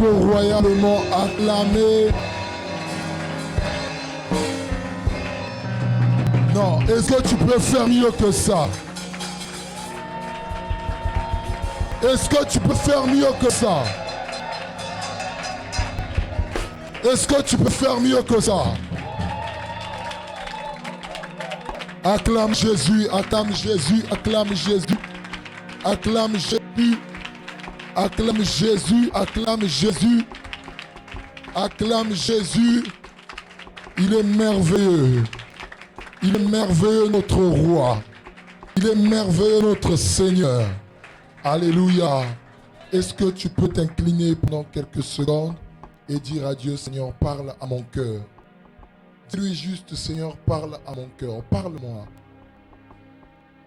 peut royalement acclamer. Non, est-ce que tu peux faire mieux que ça? Est-ce que tu peux faire mieux que ça? Est-ce que tu peux faire mieux que ça? Acclame Jésus, acclame Jésus, acclame Jésus. Acclame Jésus. Acclame Jésus, acclame Jésus. Acclame Jésus. Il est merveilleux. Il est merveilleux notre roi. Il est merveilleux notre Seigneur. Alléluia. Est-ce que tu peux t'incliner pendant quelques secondes et dire à Dieu, Seigneur, parle à mon cœur. Dis-lui juste, Seigneur, parle à mon cœur. Parle-moi.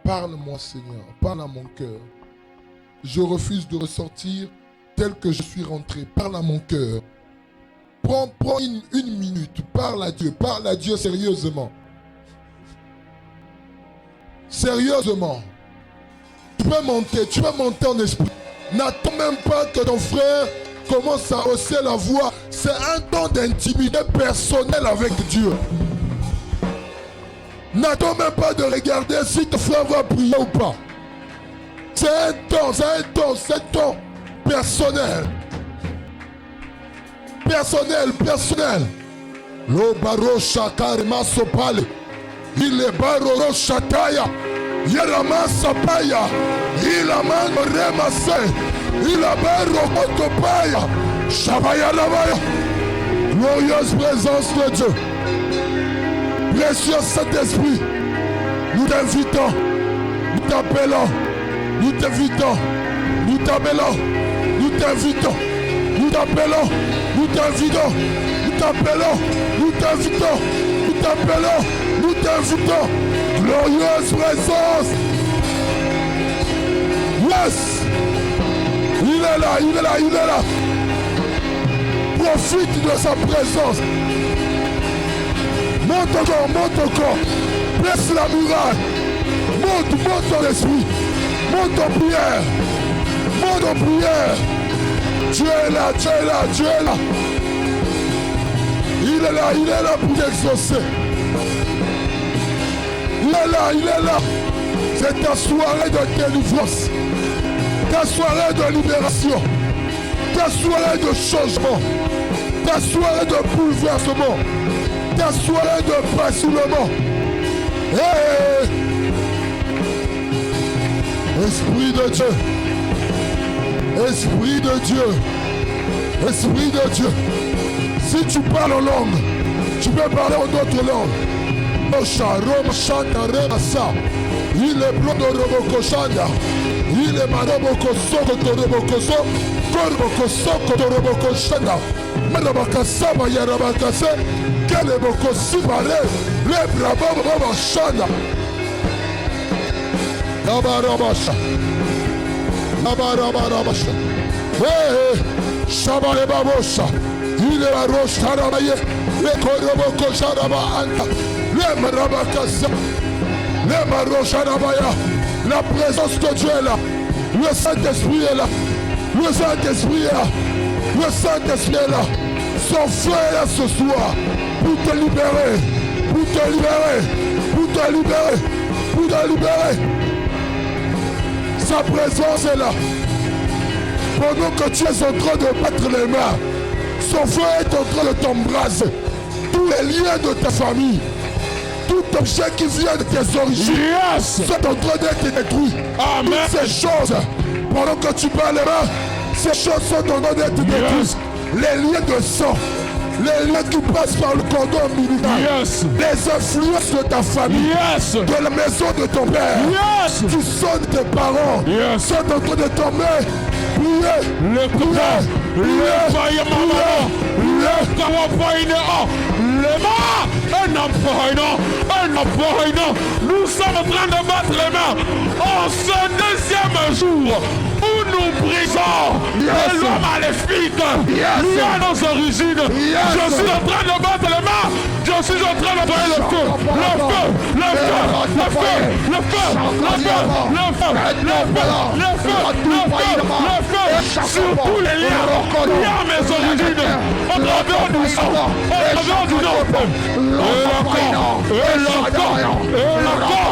Parle-moi, Seigneur. Parle à mon cœur. Je refuse de ressortir tel que je suis rentré. Parle à mon cœur. Prends une minute. Parle à Dieu sérieusement. Sérieusement. Tu peux monter en esprit. N'attends même pas que ton frère commence à hausser la voix. C'est un temps d'intimité personnelle avec Dieu. N'attends même pas de regarder si ton frère va prier ou pas. C'est un temps personnel. Personnel. Lo baro shakari masopale. Il est baro shataya. Yerama sapaya. Il a mano remase. Il a baro kotopaya. Shabaya labaya. Glorieuse présence de Dieu. Précieux Saint-Esprit. Nous t'invitons. Nous t'appelons. Nous t'invitons. Nous t'appelons. Nous t'invitons. Nous t'appelons. Nous t'invitons. Nous t'appelons. Nous t'invitons. Nous t'appelons. Nous t'invitons. Glorieuse présence. Yes. Il est là, il est là, il est là. Profite de sa présence. Monte encore. Presse la muraille. Monte ton esprit. Monte en prière. Monte en prière. Dieu est là, Dieu est là, Dieu est là. Il est là pour t'exaucer. Il est là. C'est ta soirée de délivrance. Ta soirée de libération. Ta soirée de changement. Ta soirée de bouleversement. Ta soirée de basculement. Hey! Esprit de Dieu. Esprit de Dieu. Esprit de Dieu. Si tu parles en langue, tu peux parler en d'autres langues. Il est blanc de Roboko Shanda. Il est Maraboko Soko de Roboko Soko. Korboko Soko de Roboko Shanda. Marabaka Saba Yarabakase. Keleboko Sibare. Le Brabo Baba Shanda. Nabarabasha. Nabarabasha. Hey, Shabare Babosha. Il est la roche Tarabaye. Le Koroboko Sharaba Anta. Le Marabakasa. Le Marosharabaya. La présence de Dieu est là. Le Saint-Esprit est là. Le Saint-Esprit est là. Le Saint-Esprit est là. Son feu est là ce soir. Pour te libérer. Pour te libérer. Pour te libérer. Pour te libérer. Sa présence est là. Pendant que tu es en train de battre les mains, son feu est en train de t'embraser. Tous les liens de ta famille, tout objet qui vient de tes origines, sont en train d'être détruits. Amen. Toutes ces choses, pendant que tu bats les mains, ces choses sont en train d'être détruites. Les liens de sang, les liens qui passent par le cordon ombilical, les influences de ta famille, de la maison de ton père, du sang de tes parents, sont en train de tomber. Le courage, le faillement, le kawafaïne, le ma, nous sommes en train de battre les mains en ce deuxième jour où nous brisons les lois maléfiques liées à nos origines. Je suis en train de battre les mains. Je suis en train d'envoyer le feu. Le feu. Le feu. Le feu. Le feu. Le feu. Le feu. Le feu. Le feu. Le feu. Sur tous les liens. Il y a mes origines. Au travers du sang. Au travers du nom. Et encore. Et encore. Et encore.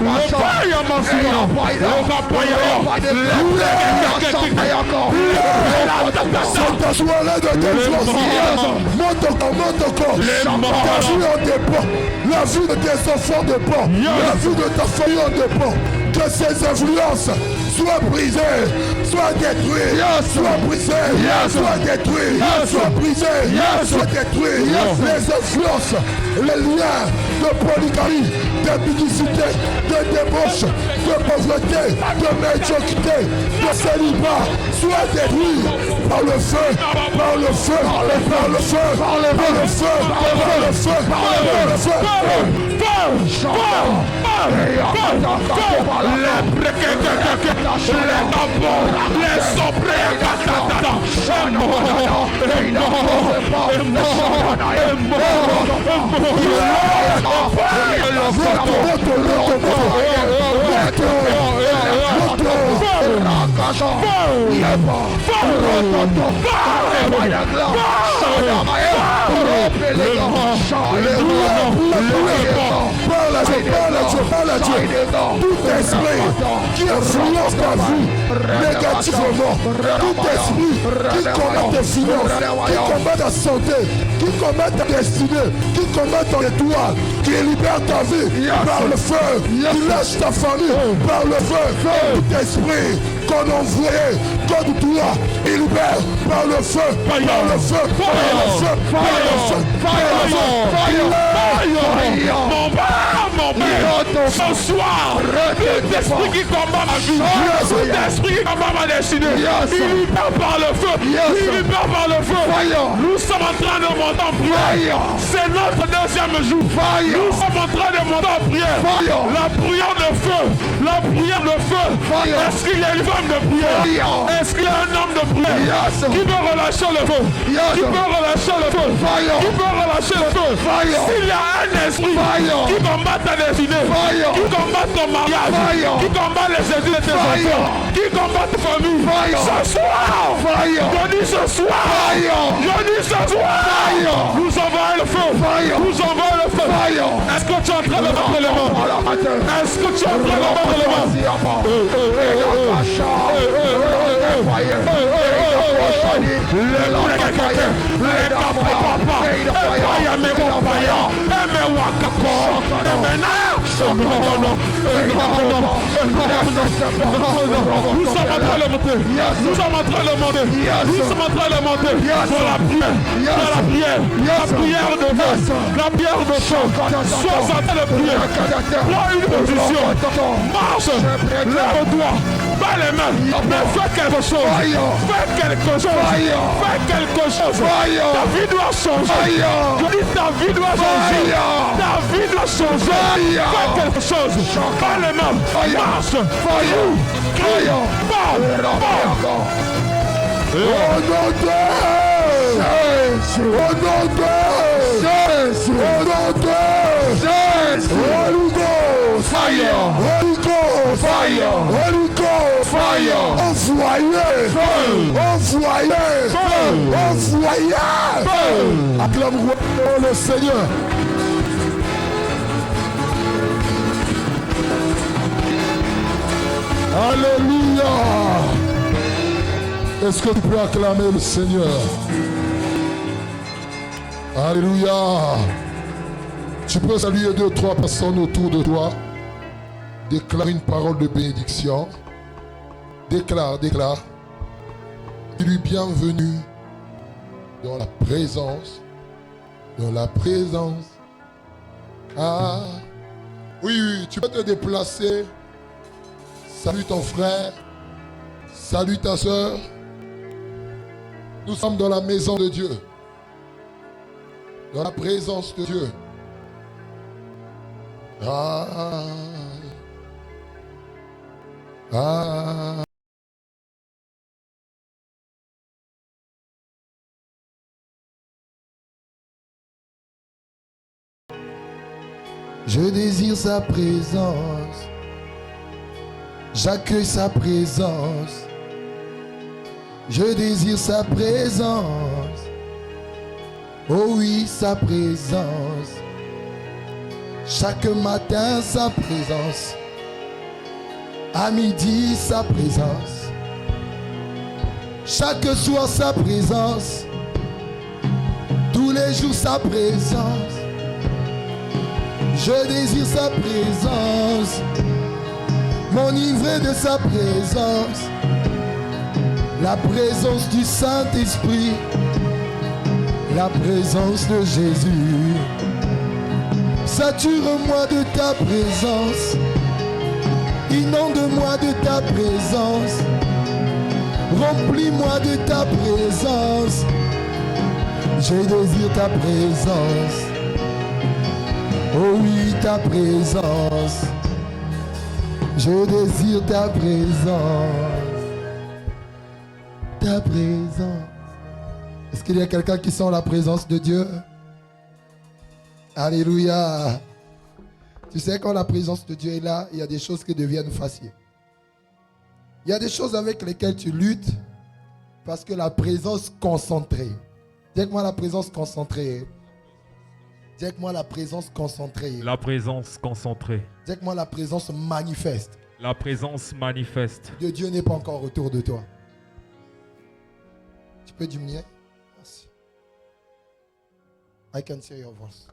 Le paille à ma fille. Le paille la vie de tes enfants dépend. La vie de ta famille en dépend. Que ces influences soient brisées, soient détruites, soient brisées, soient détruites, soient brisées, soient détruites. Les influences, les liens de polygamie, d'impudicité, de débauche, de pauvreté, de médiocrité, de célibat, soient détruits par le feu, par le feu, par le feu, par le feu, par le feu, par le feu. Tout esprit qui influence ta vie négativement, tout esprit qui combat tes finances, qui combat ta santé, qui combat ta destinée, qui combat ton étoile, qui libère ta vie par le feu, qui lâche ta famille par le feu, tout esprit qu'on envoyait contre toi, il libère par le feu, par le feu, par le feu, par le feu, par le feu, mon père, ce soir, tout esprit qui combat ma vie, tout esprit qui combat ma destinée, il libère par le feu, il libère par le feu. Nous sommes en train de monter en prière. C'est notre deuxième jour. Nous sommes en train de monter en prière. La prière de feu, la prière de feu. Est-ce qu'il y a une femme de prière? Est-ce qu'il y a un homme de prière qui peut relâcher le feu? Qui peut relâcher le feu? Qui peut relâcher le feu? S'il y a un esprit qui combat ta destinée, qui combat ton mariage, qui combat les études de tes enfants, qui combat ta famille, ce soir, je dis ce soir, je dis ce soir, nous envoyons le feu, nous envoyons le feu. Est-ce que tu es en train de mettre les mains? Est-ce que tu es en train de mettre les mains? Nous sommes en train de monter. Nous sommes en train de monter. Nous sommes en train de monter. Pour la prière. Pour la prière. La prière de feu. La prière de feu. Sois en train de prier. Prends une position. Marche. Lève-toi. Bats les mains. Mais fais quelque chose. Fais quelque chose. Fais quelque chose. Ta vie doit changer. Je dis ta vie doit changer. Ta vie doit changer. Fais quelque chose. Bats les mains. Marche. Crie. Parle. Au nom de Jésus. Au nom de Jésus. Au nom de Jésus. Holy Ghost. Fire. Holy Ghost. Fire. Holy Ghost. Fire. Envoyez. Feu. Envoyez. Feu. Envoyez. Feu. Acclame le Seigneur. Alléluia. Est-ce que tu peux acclamer le Seigneur? Alléluia. Tu peux saluer 2 ou 3 personnes autour de toi. Déclare une parole de bénédiction. Déclare. Dis-lui bienvenue dans la présence. Dans la présence. Ah. Oui, tu peux te déplacer. Salut ton frère. Salut ta soeur. Nous sommes dans la maison de Dieu. Dans la présence de Dieu. Ah. Je désire sa présence. J'accueille sa présence. Je désire sa présence. Oh oui, sa présence. Chaque matin, sa présence. À midi, sa présence. Chaque soir, sa présence. Tous les jours, sa présence. Je désire sa présence. M'enivrer de sa présence. La présence du Saint-Esprit. La présence de Jésus. Sature-moi de ta présence. Inonde-moi de ta présence. Remplis-moi de ta présence. Je désire ta présence. Oh oui, ta présence. Je désire ta présence. Ta présence. Est-ce qu'il y a quelqu'un qui sent la présence de Dieu? Alléluia. Tu sais, quand la présence de Dieu est là, il y a des choses qui deviennent faciles. Il y a des choses avec lesquelles tu luttes parce que la présence concentrée. Dis-moi la présence concentrée. Dis-moi la présence concentrée. La présence concentrée. Dis-moi la présence manifeste. La présence manifeste. De Dieu n'est pas encore autour de toi. Tu peux diminuer? Merci. I can hear your voice.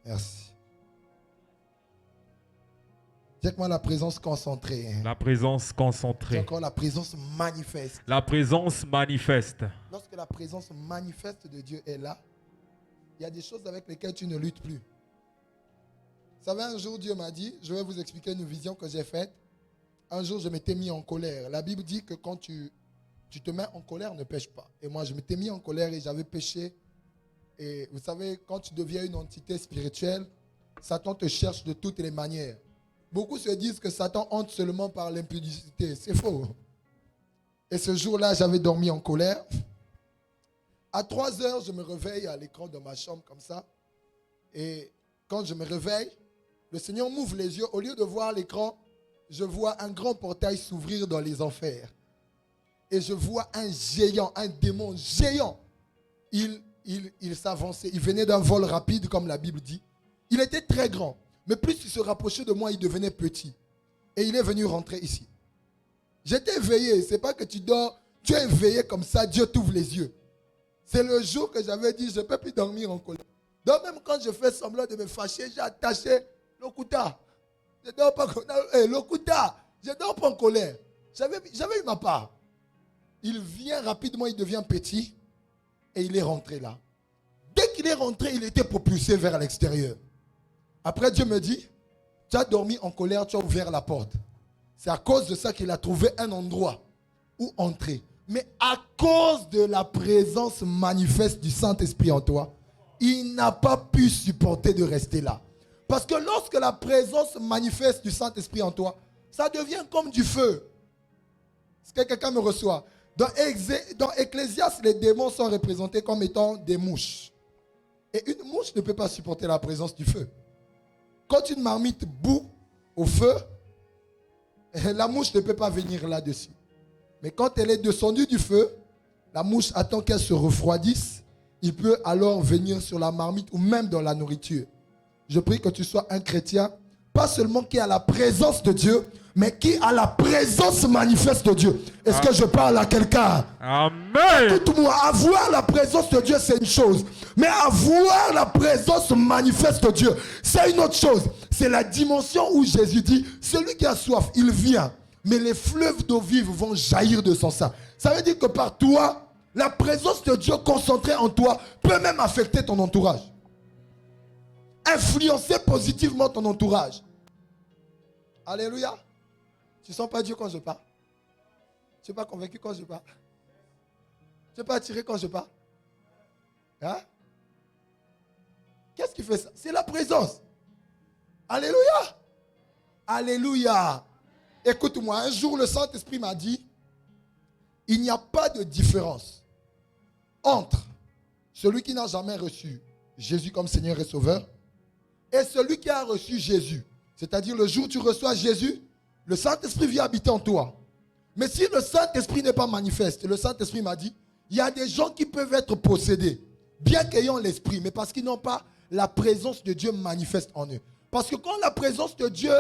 Merci. Dis-moi la présence concentrée. La présence C'est concentrée. encore la présence manifeste. La présence manifeste. Lorsque la présence manifeste de Dieu est là, il y a des choses avec lesquelles tu ne luttes plus. Vous savez, un jour, Dieu m'a dit, je vais vous expliquer une vision que j'ai faite. Un jour, je m'étais mis en colère. La Bible dit que quand tu te mets en colère, ne pêche pas. Et moi, je m'étais mis en colère et j'avais péché. Et vous savez, quand tu deviens une entité spirituelle, Satan te cherche de toutes les manières. Beaucoup se disent que Satan hante seulement par l'impudicité. C'est faux. Et ce jour-là, j'avais dormi en colère. À 3 heures, je me réveille à l'écran de ma chambre comme ça. Et quand je me réveille, le Seigneur m'ouvre les yeux. Au lieu de voir l'écran, je vois un grand portail s'ouvrir dans les enfers. Et je vois un géant, un démon géant. Il s'avançait. Il venait d'un vol rapide, comme la Bible dit. Il était très grand. Mais plus il se rapprochait de moi, il devenait petit. Et il est venu rentrer ici. J'étais éveillé. Ce n'est pas que tu dors. Tu es éveillé comme ça, Dieu t'ouvre les yeux. C'est le jour que j'avais dit, je ne peux plus dormir en colère. Donc même quand je fais semblant de me fâcher, j'ai attaché l'okuta. Je ne dors pas l'okuta. Je ne dors pas en colère. J'avais eu ma part. Il vient rapidement, il devient petit. Et il est rentré là. Dès qu'il est rentré, il était propulsé vers l'extérieur. Après, Dieu me dit, tu as dormi en colère, tu as ouvert la porte. C'est à cause de ça qu'il a trouvé un endroit où entrer. Mais à cause de la présence manifeste du Saint-Esprit en toi, il n'a pas pu supporter de rester là. Parce que lorsque la présence manifeste du Saint-Esprit en toi, ça devient comme du feu. Est-ce que quelqu'un me reçoit? Dans Ecclésiaste, les démons sont représentés comme étant des mouches. Et une mouche ne peut pas supporter la présence du feu. Quand une marmite bout au feu, la mouche ne peut pas venir là-dessus. Mais quand elle est descendue du feu, la mouche attend qu'elle se refroidisse. Il peut alors venir sur la marmite ou même dans la nourriture. Je prie que tu sois un chrétien, pas seulement qui a la présence de Dieu, mais qui a la présence manifeste de Dieu. Est-ce que je parle à quelqu'un? Amen. Écoute-moi, avoir la présence de Dieu, c'est une chose. Mais avoir la présence manifeste de Dieu, c'est une autre chose. C'est la dimension où Jésus dit, celui qui a soif, il vient. Mais les fleuves d'eau vive vont jaillir de son sein. Ça veut dire que par toi, la présence de Dieu concentrée en toi peut même affecter ton entourage. Influencer positivement ton entourage. Alléluia. Tu ne sens pas Dieu quand je parle? Tu n'es pas convaincu quand je parle? Tu n'es pas attiré quand je parle? Hein? Qu'est-ce qui fait ça? C'est la présence. Alléluia. Alléluia. Écoute-moi, un jour le Saint-Esprit m'a dit, il n'y a pas de différence entre celui qui n'a jamais reçu Jésus comme Seigneur et Sauveur. Et celui qui a reçu Jésus, c'est-à-dire le jour où tu reçois Jésus, le Saint-Esprit vient habiter en toi. Mais si le Saint-Esprit n'est pas manifeste, le Saint-Esprit m'a dit, il y a des gens qui peuvent être possédés, bien qu'ayant l'Esprit, mais parce qu'ils n'ont pas la présence de Dieu manifeste en eux. Parce que quand la présence de Dieu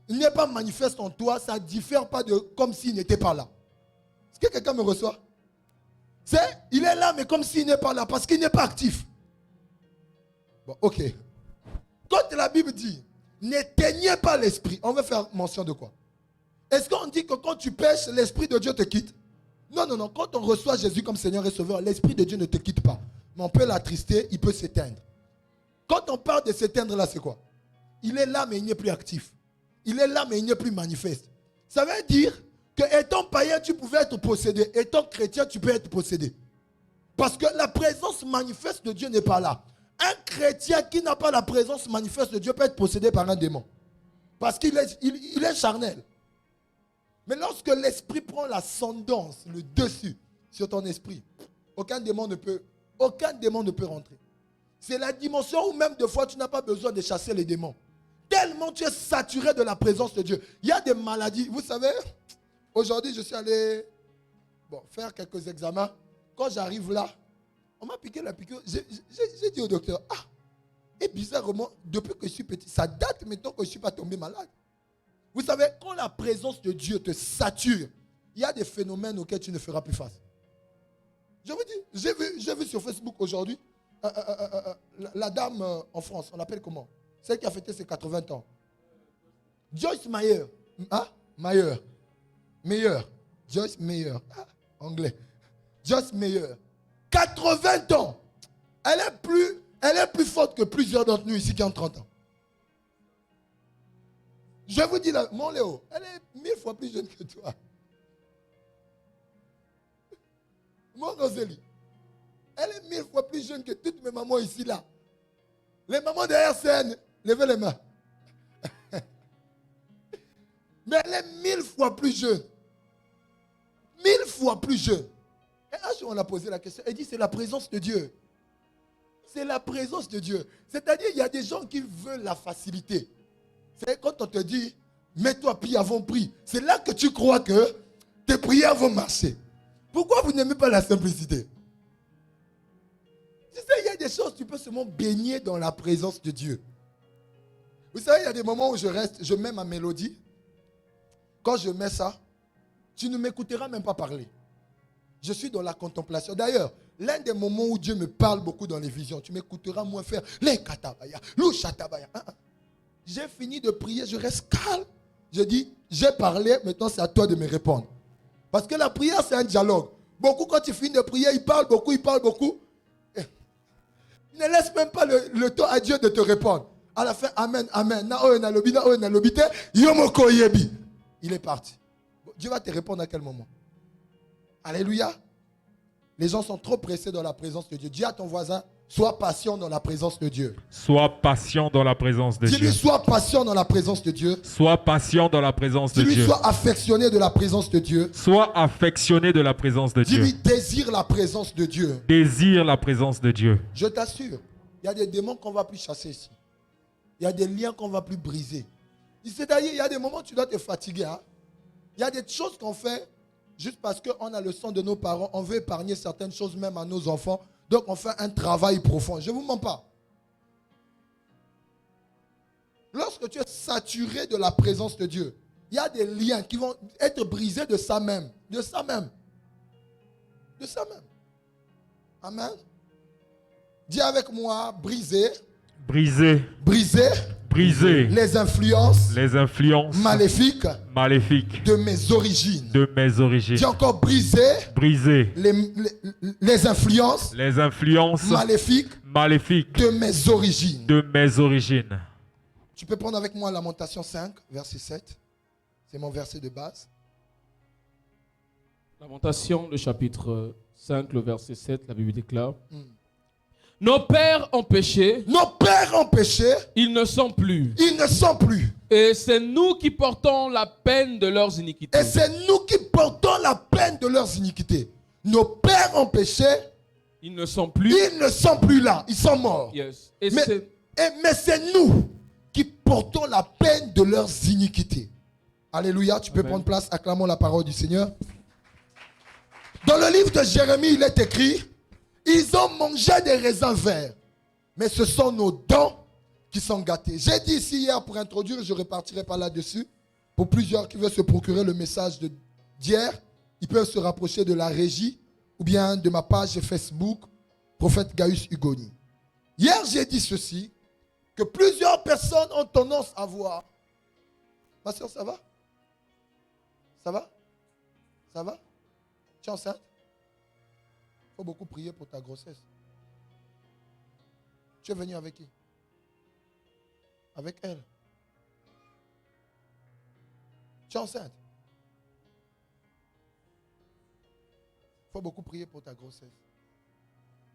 n'est pas manifeste en toi, ça ne diffère pas de comme s'il n'était pas là. Est-ce que quelqu'un me reçoit? Il est là, mais comme s'il n'est pas là, parce qu'il n'est pas actif. Bon, ok. Quand la Bible dit, n'éteignez pas l'esprit, on veut faire mention de quoi? Est-ce qu'on dit que quand tu pêches, l'esprit de Dieu te quitte? Non, non, non. Quand on reçoit Jésus comme Seigneur et Sauveur, l'esprit de Dieu ne te quitte pas. Mais on peut l'attrister, il peut s'éteindre. Quand on parle de s'éteindre là, c'est quoi? Il est là, mais il n'est plus actif. Il est là, mais il n'est plus manifeste. Ça veut dire que étant païen, tu pouvais être possédé. Étant chrétien, tu peux être possédé. Parce que la présence manifeste de Dieu n'est pas là. Un chrétien qui n'a pas la présence manifeste de Dieu peut être possédé par un démon. Parce qu'il est charnel. Mais lorsque l'esprit prend l'ascendance, le dessus sur ton esprit, aucun démon ne peut rentrer. C'est la dimension où même des fois tu n'as pas besoin de chasser les démons. Tellement tu es saturé de la présence de Dieu. Il y a des maladies. Vous savez, aujourd'hui je suis allé faire quelques examens. Quand j'arrive là, on m'a piqué la piqûre. J'ai dit au docteur, et bizarrement, depuis que je suis petit, ça date maintenant que je ne suis pas tombé malade. Vous savez, quand la présence de Dieu te sature, il y a des phénomènes auxquels tu ne feras plus face. Je vous dis, j'ai vu sur Facebook aujourd'hui, la dame en France, on l'appelle comment? Celle qui a fêté ses 80 ans. Joyce Meyer. Meyer. Joyce Meyer. Anglais. Joyce Meyer. 80 ans. Elle est plus forte que plusieurs d'entre nous ici qui ont 30 ans. Je vous dis là, mon Léo, elle est 1000 fois plus jeune que toi. Mon Rosélie, elle est 1000 fois plus jeune que toutes mes mamans ici là. Les mamans derrière scène, levez les mains. Mais elle est 1000 fois plus jeune. 1000 fois plus jeune. Et un jour on a posé la question, elle dit c'est la présence de Dieu. C'est la présence de Dieu. C'est-à-dire il y a des gens qui veulent la facilité. C'est quand on te dit, mets-toi pied avant prix. C'est là que tu crois que tes prières vont marcher. Pourquoi vous n'aimez pas la simplicité? Tu sais, il y a des choses, tu peux seulement baigner dans la présence de Dieu. Vous savez, il y a des moments où je mets ma mélodie. Quand je mets ça, tu ne m'écouteras même pas parler. Je suis dans la contemplation. D'ailleurs, l'un des moments où Dieu me parle beaucoup dans les visions, tu m'écouteras moins faire les katabaya, le chatabaya. J'ai fini de prier, je reste calme. Je dis, j'ai parlé, maintenant c'est à toi de me répondre. Parce que la prière, c'est un dialogue. Beaucoup, quand tu finis de prier, ils parlent beaucoup. Ne laisse même pas le temps à Dieu de te répondre. À la fin, amen, amen. Il est parti. Dieu va te répondre à quel moment? Alléluia. Les gens sont trop pressés dans la présence de Dieu. Dis à ton voisin, sois patient dans la présence de Dieu. Sois patient dans la présence de Dieu. Dis-lui, sois patient dans la présence de Dieu. Sois patient dans la présence de Dieu. Dis-lui, sois affectionné de la présence de Dieu. Sois affectionné de la présence de Dieu. Dis-lui, désire la présence de Dieu. Désire la présence de Dieu. Je t'assure, il y a des démons qu'on ne va plus chasser ici. Il y a des liens qu'on ne va plus briser. C'est-à-dire, il y a des moments où tu dois te fatiguer. Hein? Il y a des choses qu'on fait juste parce qu'on a le sang de nos parents. On veut épargner certaines choses même à nos enfants. Donc, on fait un travail profond. Je ne vous mens pas. Lorsque tu es saturé de la présence de Dieu, il y a des liens qui vont être brisés de ça même. De ça même. De ça même. Amen. Dis avec moi, briser. Briser. Briser. Briser. Les influences. Les influences. Maléfiques. Maléfiques. De mes origines. De mes origines. Dis encore briser. Briser. Les influences. Les influences. Maléfiques. Maléfiques. De mes origines. De mes origines. Tu peux prendre avec moi Lamentation 5, verset 7. C'est mon verset de base. Lamentation, le chapitre 5, le verset 7, la Bible déclare. Nos pères ont péché. Nos pères ont péché. Ils ne sont plus. Ils ne sont plus. Et c'est nous qui portons la peine de leurs iniquités. Et c'est nous qui portons la peine de leurs iniquités. Nos pères ont péché. Ils ne sont plus. Ils ne sont plus là. Ils sont morts. Yes. Et Mais, c'est mais c'est nous qui portons la peine de leurs iniquités. Alléluia. Tu peux Amen. prendre place. Acclamons la parole du Seigneur. Dans le livre de Jérémie, il est écrit, ils ont mangé des raisins verts, mais ce sont nos dents qui sont gâtées. J'ai dit ici hier pour introduire, je ne repartirai pas là-dessus. Pour plusieurs qui veulent se procurer le message d'hier, ils peuvent se rapprocher de la régie ou bien de ma page Facebook, Prophète Gaius Hugoni. Hier, j'ai dit ceci, que plusieurs personnes ont tendance à voir. Ma soeur, ça va? Ça va? Ça va? Tu es enceinte? Il faut beaucoup prier pour ta grossesse. Tu es venu avec qui? Avec elle. Tu es enceinte? Il faut beaucoup prier pour ta grossesse.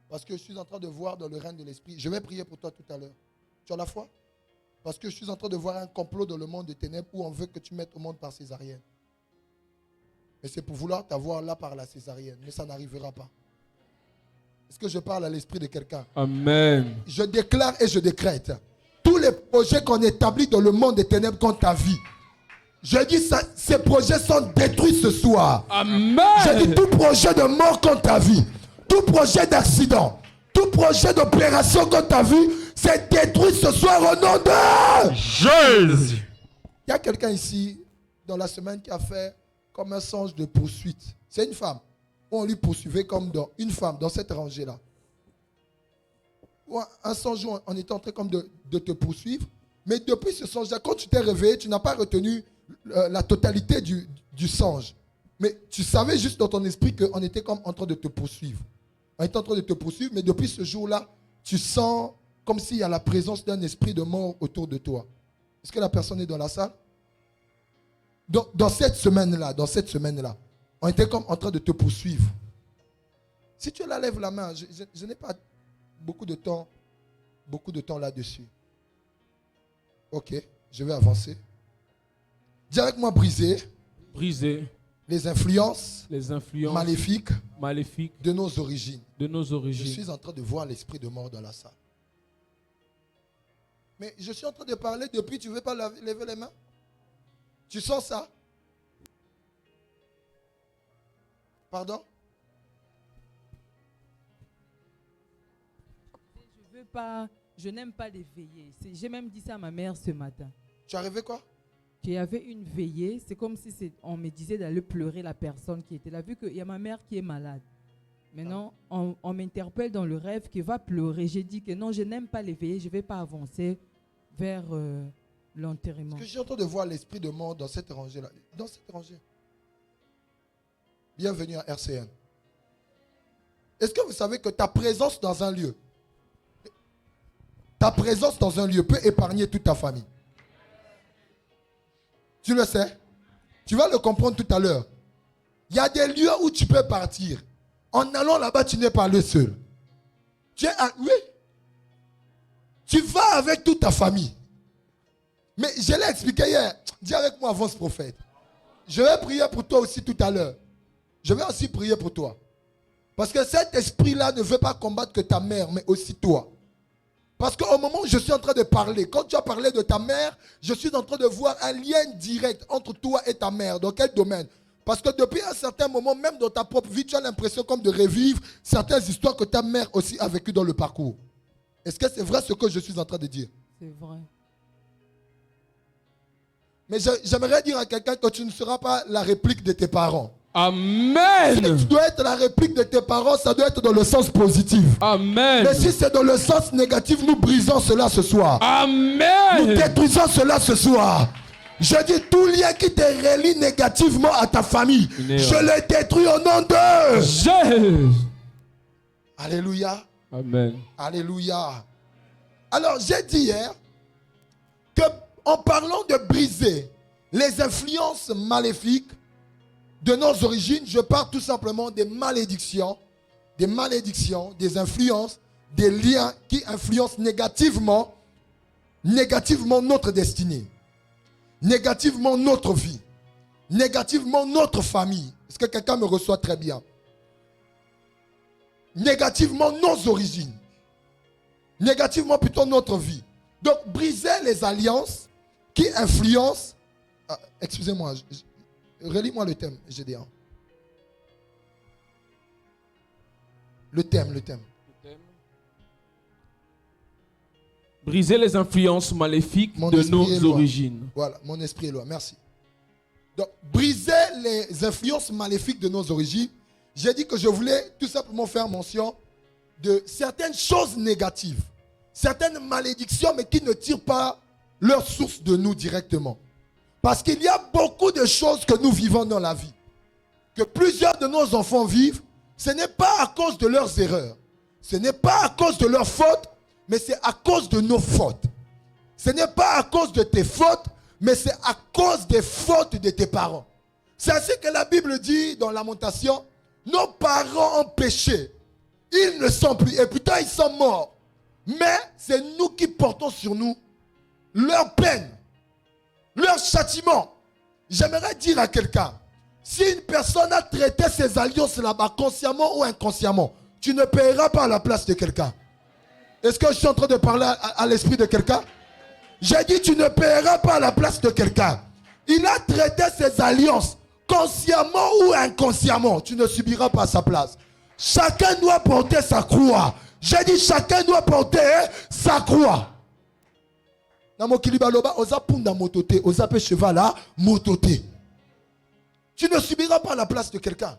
Parce que je suis en train de voir dans le règne de l'esprit. Je vais prier pour toi tout à l'heure. Tu as la foi? Parce que je suis en train de voir un complot dans le monde des ténèbres où on veut que tu mettes au monde par césarienne. Et c'est pour vouloir t'avoir là par la césarienne. Mais ça n'arrivera pas. Est-ce que je parle à l'esprit de quelqu'un? Amen. Je déclare et je décrète. Tous les projets qu'on établit dans le monde des ténèbres contre ta vie. Je dis ça, ces projets sont détruits ce soir. Amen. Je dis tout projet de mort contre ta vie. Tout projet d'accident. Tout projet d'opération contre ta vie. C'est détruit ce soir au nom de Jésus. Il y a quelqu'un ici dans la semaine qui a fait comme un songe de poursuite. C'est une femme. On lui poursuivait comme une femme dans cette rangée-là. Un songe où on était en train comme de te poursuivre. Mais depuis ce songe-là, quand tu t'es réveillé, tu n'as pas retenu la totalité du songe. Mais tu savais juste dans ton esprit qu'on était comme en train de te poursuivre. On était en train de te poursuivre, mais depuis ce jour-là, tu sens comme s'il y a la présence d'un esprit de mort autour de toi. Est-ce que la personne est dans la salle? Dans cette semaine-là, on était comme en train de te poursuivre. Si tu la lèves la main, je n'ai pas beaucoup de temps là-dessus. Ok, je vais avancer. Dis avec moi, briser Briser les influences maléfiques de nos origines. de nos origines. Je suis en train de voir l'esprit de mort dans la salle. Mais je suis en train de parler depuis, tu ne veux pas lever les mains? Tu sens ça? Pardon? Je n'aime pas les veillées. J'ai même dit ça à ma mère ce matin. Tu as rêvé quoi? Qu'il y avait une veillée, c'est comme si on me disait d'aller pleurer la personne qui était là. Vu qu'il y a ma mère qui est malade. Maintenant, on m'interpelle dans le rêve qu'elle va pleurer. J'ai dit que non, je n'aime pas les veillées, je ne vais pas avancer vers l'enterrement. Parce que je suis en train de voir l'esprit de mort dans cette rangée-là. Dans cette rangée. Bienvenue à RCN. Est-ce que vous savez que ta présence dans un lieu peut épargner toute ta famille? Tu le sais? Tu vas le comprendre tout à l'heure. Il y a des lieux où tu peux partir. En allant là-bas, tu n'es pas le seul. Oui. Tu vas avec toute ta famille. Mais je l'ai expliqué hier. Dis avec moi, avance prophète. Je vais prier pour toi aussi tout à l'heure. Je vais aussi prier pour toi. Parce que cet esprit-là ne veut pas combattre que ta mère, mais aussi toi. Parce qu'au moment où je suis en train de parler, quand tu as parlé de ta mère, je suis en train de voir un lien direct entre toi et ta mère. Dans quel domaine? Parce que depuis un certain moment, même dans ta propre vie, tu as l'impression comme de revivre certaines histoires que ta mère aussi a vécues dans le parcours. Est-ce que c'est vrai ce que je suis en train de dire? C'est vrai. Mais j'aimerais dire à quelqu'un que tu ne seras pas la réplique de tes parents. Amen. Si tu dois être la réplique de tes parents, ça doit être dans le sens positif. Amen. Mais si c'est dans le sens négatif, nous brisons cela ce soir. Amen. Nous détruisons cela ce soir. Je dis tout lien qui te relie négativement à ta famille, je le détruis au nom de Jésus. Alléluia. Amen. Alléluia. Alors j'ai dit hier que en parlant de briser les influences maléfiques de nos origines, je parle tout simplement des malédictions, des influences, des liens qui influencent négativement notre destinée, négativement notre vie, négativement notre famille. Est-ce que quelqu'un me reçoit très bien? négativement nos origines. Négativement plutôt notre vie. Donc, briser les alliances qui influencent... excusez-moi, relis-moi le thème, Gédéon. Le thème. Briser les influences maléfiques de nos origines. Voilà, mon esprit est loin, merci. Donc, briser les influences maléfiques de nos origines, j'ai dit que je voulais tout simplement faire mention de certaines choses négatives, certaines malédictions, mais qui ne tirent pas leur source de nous directement. Parce qu'il y a beaucoup de choses que nous vivons dans la vie, que plusieurs de nos enfants vivent. Ce n'est pas à cause de leurs erreurs, ce n'est pas à cause de leurs fautes, mais c'est à cause de nos fautes. Ce n'est pas à cause de tes fautes, mais c'est à cause des fautes de tes parents. C'est ainsi que la Bible dit dans Lamentation, nos parents ont péché, ils ne sont plus, et pourtant ils sont morts. Mais c'est nous qui portons sur nous leur peine, leur châtiment. J'aimerais dire à quelqu'un, si une personne a traité ses alliances là-bas, consciemment ou inconsciemment, tu ne paieras pas à la place de quelqu'un. Est-ce que je suis en train de parler à l'esprit de quelqu'un? J'ai dit, tu ne paieras pas à la place de quelqu'un. Il a traité ses alliances, consciemment ou inconsciemment. Tu ne subiras pas sa place. Chacun doit porter sa croix. J'ai dit, chacun doit porter sa croix. Tu ne subiras pas la place de quelqu'un.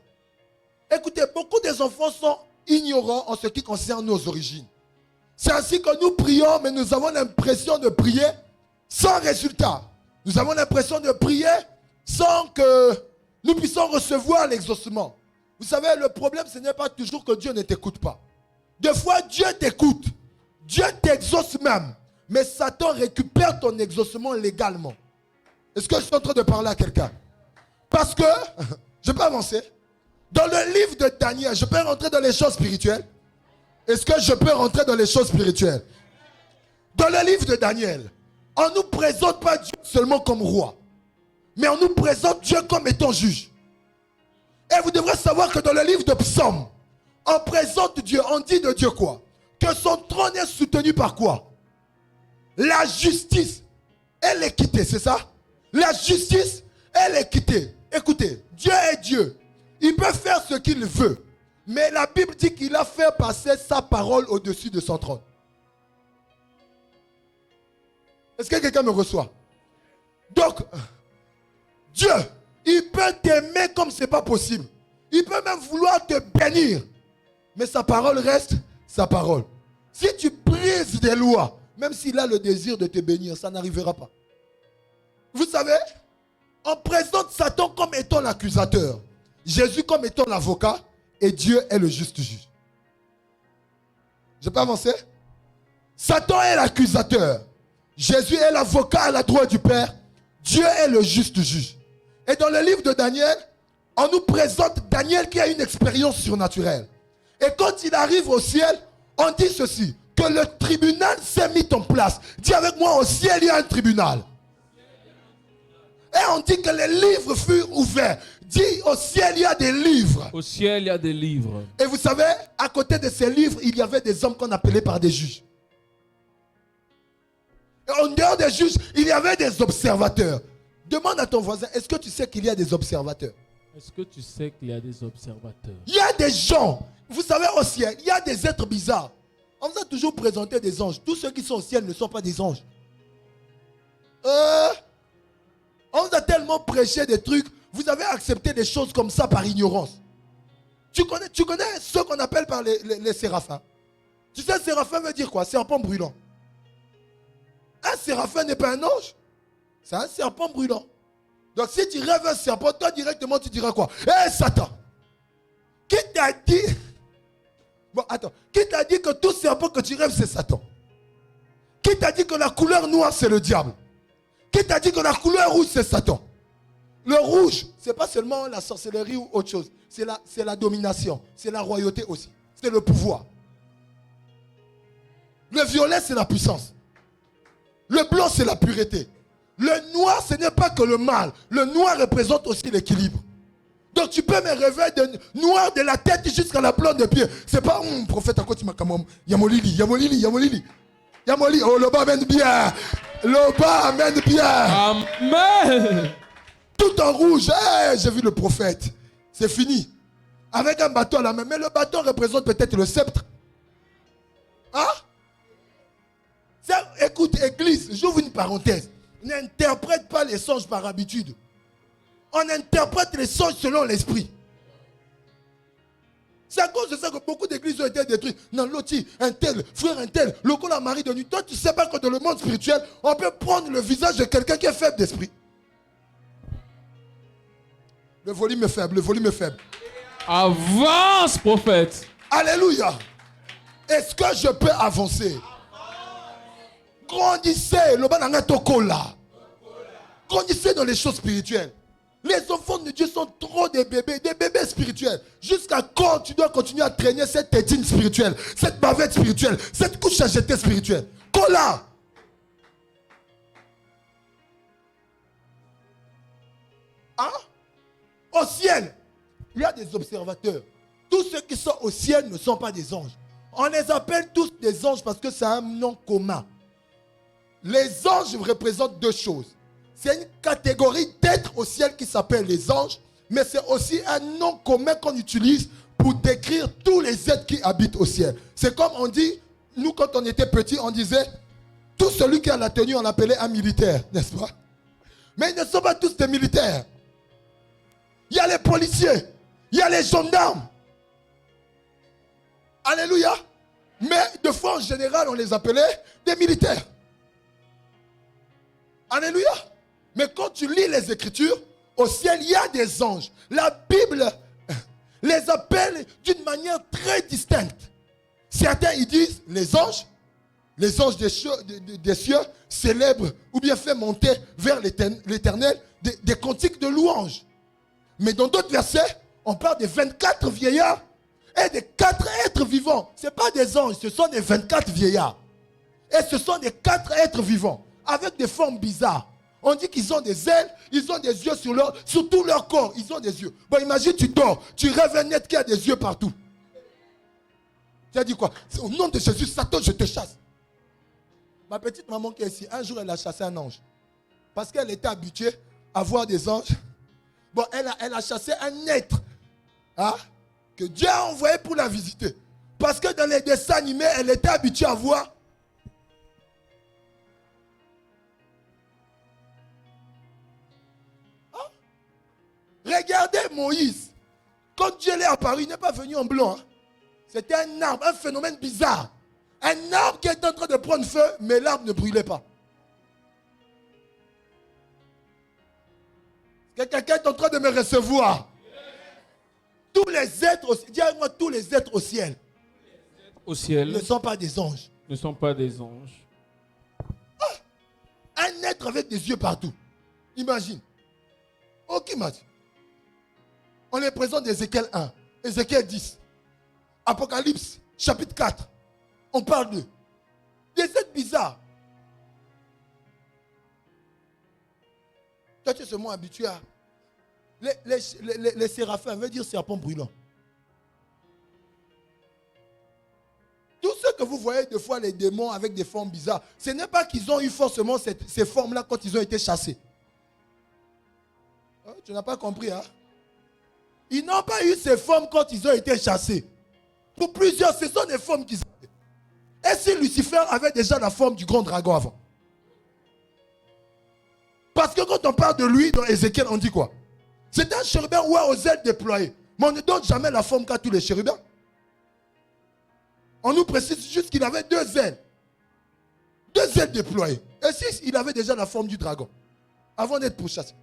Écoutez, beaucoup des enfants sont ignorants en ce qui concerne nos origines. C'est ainsi que nous prions, mais nous avons l'impression de prier sans résultat. Nous avons l'impression de prier sans que nous puissions recevoir l'exaucement. Vous savez, le problème, ce n'est pas toujours que Dieu ne t'écoute pas. Des fois, Dieu t'écoute. Dieu t'exauce même. Mais Satan récupère ton exaucement légalement. Est-ce que je suis en train de parler à quelqu'un? Parce que, je peux avancer. Dans le livre de Daniel, je peux rentrer dans les choses spirituelles. Est-ce que je peux rentrer dans les choses spirituelles? Dans le livre de Daniel, on ne nous présente pas Dieu seulement comme roi, mais on nous présente Dieu comme étant juge. Et vous devrez savoir que dans le livre de Psaume, on présente Dieu, on dit de Dieu quoi? Que son trône est soutenu par quoi? La justice et l'équité, c'est ça? La justice et l'équité. Écoutez, Dieu est Dieu. Il peut faire ce qu'il veut. Mais la Bible dit qu'il a fait passer sa parole au-dessus de son trône. Est-ce que quelqu'un me reçoit? Donc, Dieu, il peut t'aimer comme ce n'est pas possible. Il peut même vouloir te bénir. Mais sa parole reste sa parole. Si tu brises des lois, même s'il a le désir de te bénir, ça n'arrivera pas. Vous savez, on présente Satan comme étant l'accusateur, Jésus comme étant l'avocat, et Dieu est le juste juge. Je peux avancer? Satan est l'accusateur, Jésus est l'avocat à la droite du Père, Dieu est le juste juge. Et dans le livre de Daniel, on nous présente Daniel qui a une expérience surnaturelle. Et quand il arrive au ciel, on dit ceci, que le tribunal s'est mis en place. Dis avec moi, au ciel il y a un tribunal. Et on dit que les livres furent ouverts. Dis, au ciel il y a des livres. Au ciel il y a des livres. Et vous savez, à côté de ces livres, il y avait des hommes qu'on appelait par des juges. Et en dehors des juges, il y avait des observateurs. Demande à ton voisin, est-ce que tu sais qu'il y a des observateurs? Est-ce que tu sais qu'il y a des observateurs? Il y a des gens. Vous savez, au ciel, il y a des êtres bizarres. On vous a toujours présenté des anges. Tous ceux qui sont au ciel ne sont pas des anges. On vous a tellement prêché des trucs. Vous avez accepté des choses comme ça par ignorance. Tu connais ceux qu'on appelle par les séraphins. Tu sais, séraphin veut dire quoi? Serpent brûlant. Un séraphin n'est pas un ange. C'est un serpent brûlant. Donc si tu rêves un serpent, toi directement tu diras quoi? Hé Satan! Qui t'a dit? Bon, attends. Qui t'a dit que tout serpent que tu rêves c'est Satan? Qui t'a dit que la couleur noire c'est le diable? Qui t'a dit que la couleur rouge c'est Satan? Le rouge, c'est pas seulement la sorcellerie ou autre chose. C'est la domination. C'est la royauté aussi. C'est le pouvoir. Le violet c'est la puissance. Le blanc c'est la pureté. Le noir ce n'est pas que le mal. Le noir représente aussi l'équilibre. Donc tu peux me réveiller de noir de la tête jusqu'à la plante des pieds. C'est pas prophète à côté, Yamolili. Oh, le bas amène bien. Le bas amène bien. Amen. Tout en rouge. Hey, j'ai vu le prophète. C'est fini. Avec un bâton à la main. Mais le bâton représente peut-être le sceptre. Hein? Ça, écoute, église, j'ouvre une parenthèse. N'interprète pas les songes par habitude. On interprète les songes selon l'esprit. C'est à cause de ça que beaucoup d'églises ont été détruites. Non, loti, un tel, frère un tel, le col à mari de nuit. Toi, tu ne sais pas que dans le monde spirituel, on peut prendre le visage de quelqu'un qui est faible d'esprit. Le volume est faible, le volume est faible. Avance, prophète. Alléluia. Est-ce que je peux avancer? Grandissez, le bananatokola. Grandissez dans les choses spirituelles. Les enfants de Dieu sont trop des bébés spirituels. Jusqu'à quand tu dois continuer à traîner cette tétine spirituelle, cette bavette spirituelle, cette couche à jeter spirituelle? Cola. Hein? Au ciel, il y a des observateurs. Tous ceux qui sont au ciel ne sont pas des anges. On les appelle tous des anges parce que c'est un nom commun. Les anges représentent deux choses. C'est une catégorie d'êtres au ciel qui s'appelle les anges, mais c'est aussi un nom commun qu'on utilise pour décrire tous les êtres qui habitent au ciel. C'est comme on dit, nous quand on était petits, on disait, tout celui qui a la tenue, on l'appelait un militaire, n'est-ce pas? Mais ils ne sont pas tous des militaires. Il y a les policiers, il y a les gendarmes. Alléluia. Mais de fois en général, on les appelait des militaires. Alléluia. Mais quand tu lis les Écritures, au ciel, il y a des anges. La Bible les appelle d'une manière très distincte. Certains, ils disent, les anges des cieux célèbrent ou bien fait monter vers l'Éternel des cantiques de louange. Mais dans d'autres versets, on parle des 24 vieillards et des 4 êtres vivants. Ce ne sont pas des anges, ce sont des 24 vieillards. Et ce sont des 4 êtres vivants avec des formes bizarres. On dit qu'ils ont des ailes, ils ont des yeux sur tout leur corps. Ils ont des yeux. Bon, imagine, tu dors, tu rêves un être qui a des yeux partout. Tu as dit quoi? Au nom de Jésus, Satan, je te chasse. Ma petite maman qui est ici, un jour, elle a chassé un ange. Parce qu'elle était habituée à voir des anges. Bon, elle a chassé un être que Dieu a envoyé pour la visiter. Parce que dans les dessins animés, elle était habituée à voir. Regardez Moïse. Quand Dieu est apparu, il n'est pas venu en blanc. C'était un arbre, un phénomène bizarre. Un arbre qui était en train de prendre feu, mais l'arbre ne brûlait pas. Quelqu'un est en train de me recevoir. Tous les êtres, dis-moi, tous les êtres au ciel ne sont pas des anges. Ne sont pas des anges. Un être avec des yeux partout. Imagine. Ok, Mathieu. On les présente d'Ézéchiel 1, Ézéchiel 10, Apocalypse, chapitre 4. On parle d'eux. Des êtres bizarres. Toi, tu es seulement habitué à... Les séraphins veut dire serpent brûlant. Tout ce que vous voyez des fois, les démons avec des formes bizarres, ce n'est pas qu'ils ont eu forcément ces formes-là quand ils ont été chassés. Oh, tu n'as pas compris, hein? Ils n'ont pas eu ces formes quand ils ont été chassés. Pour plusieurs, ce sont des formes qu'ils ont. Et si Lucifer avait déjà la forme du grand dragon avant? Parce que quand on parle de lui, dans Ézéchiel, on dit quoi? C'est un chérubin ou aux ailes déployées. Mais on ne donne jamais la forme qu'a tous les chérubins. On nous précise juste qu'il avait 2 ailes. 2 ailes déployées. Et si il avait déjà la forme du dragon, avant d'être pourchassé.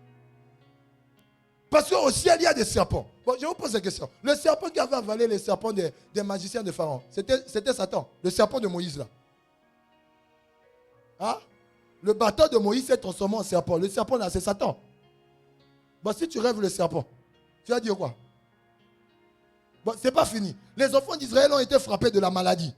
Parce qu'au ciel, il y a des serpents. Bon, je vous pose la question. Le serpent qui avait avalé les serpents des magiciens de Pharaon, c'était Satan. Le serpent de Moïse, là. Hein? Le bâton de Moïse s'est transformé en serpent. Le serpent, là, c'est Satan. Bon, si tu rêves le serpent, tu vas dire quoi? Bon, c'est pas fini. Les enfants d'Israël ont été frappés de la maladie.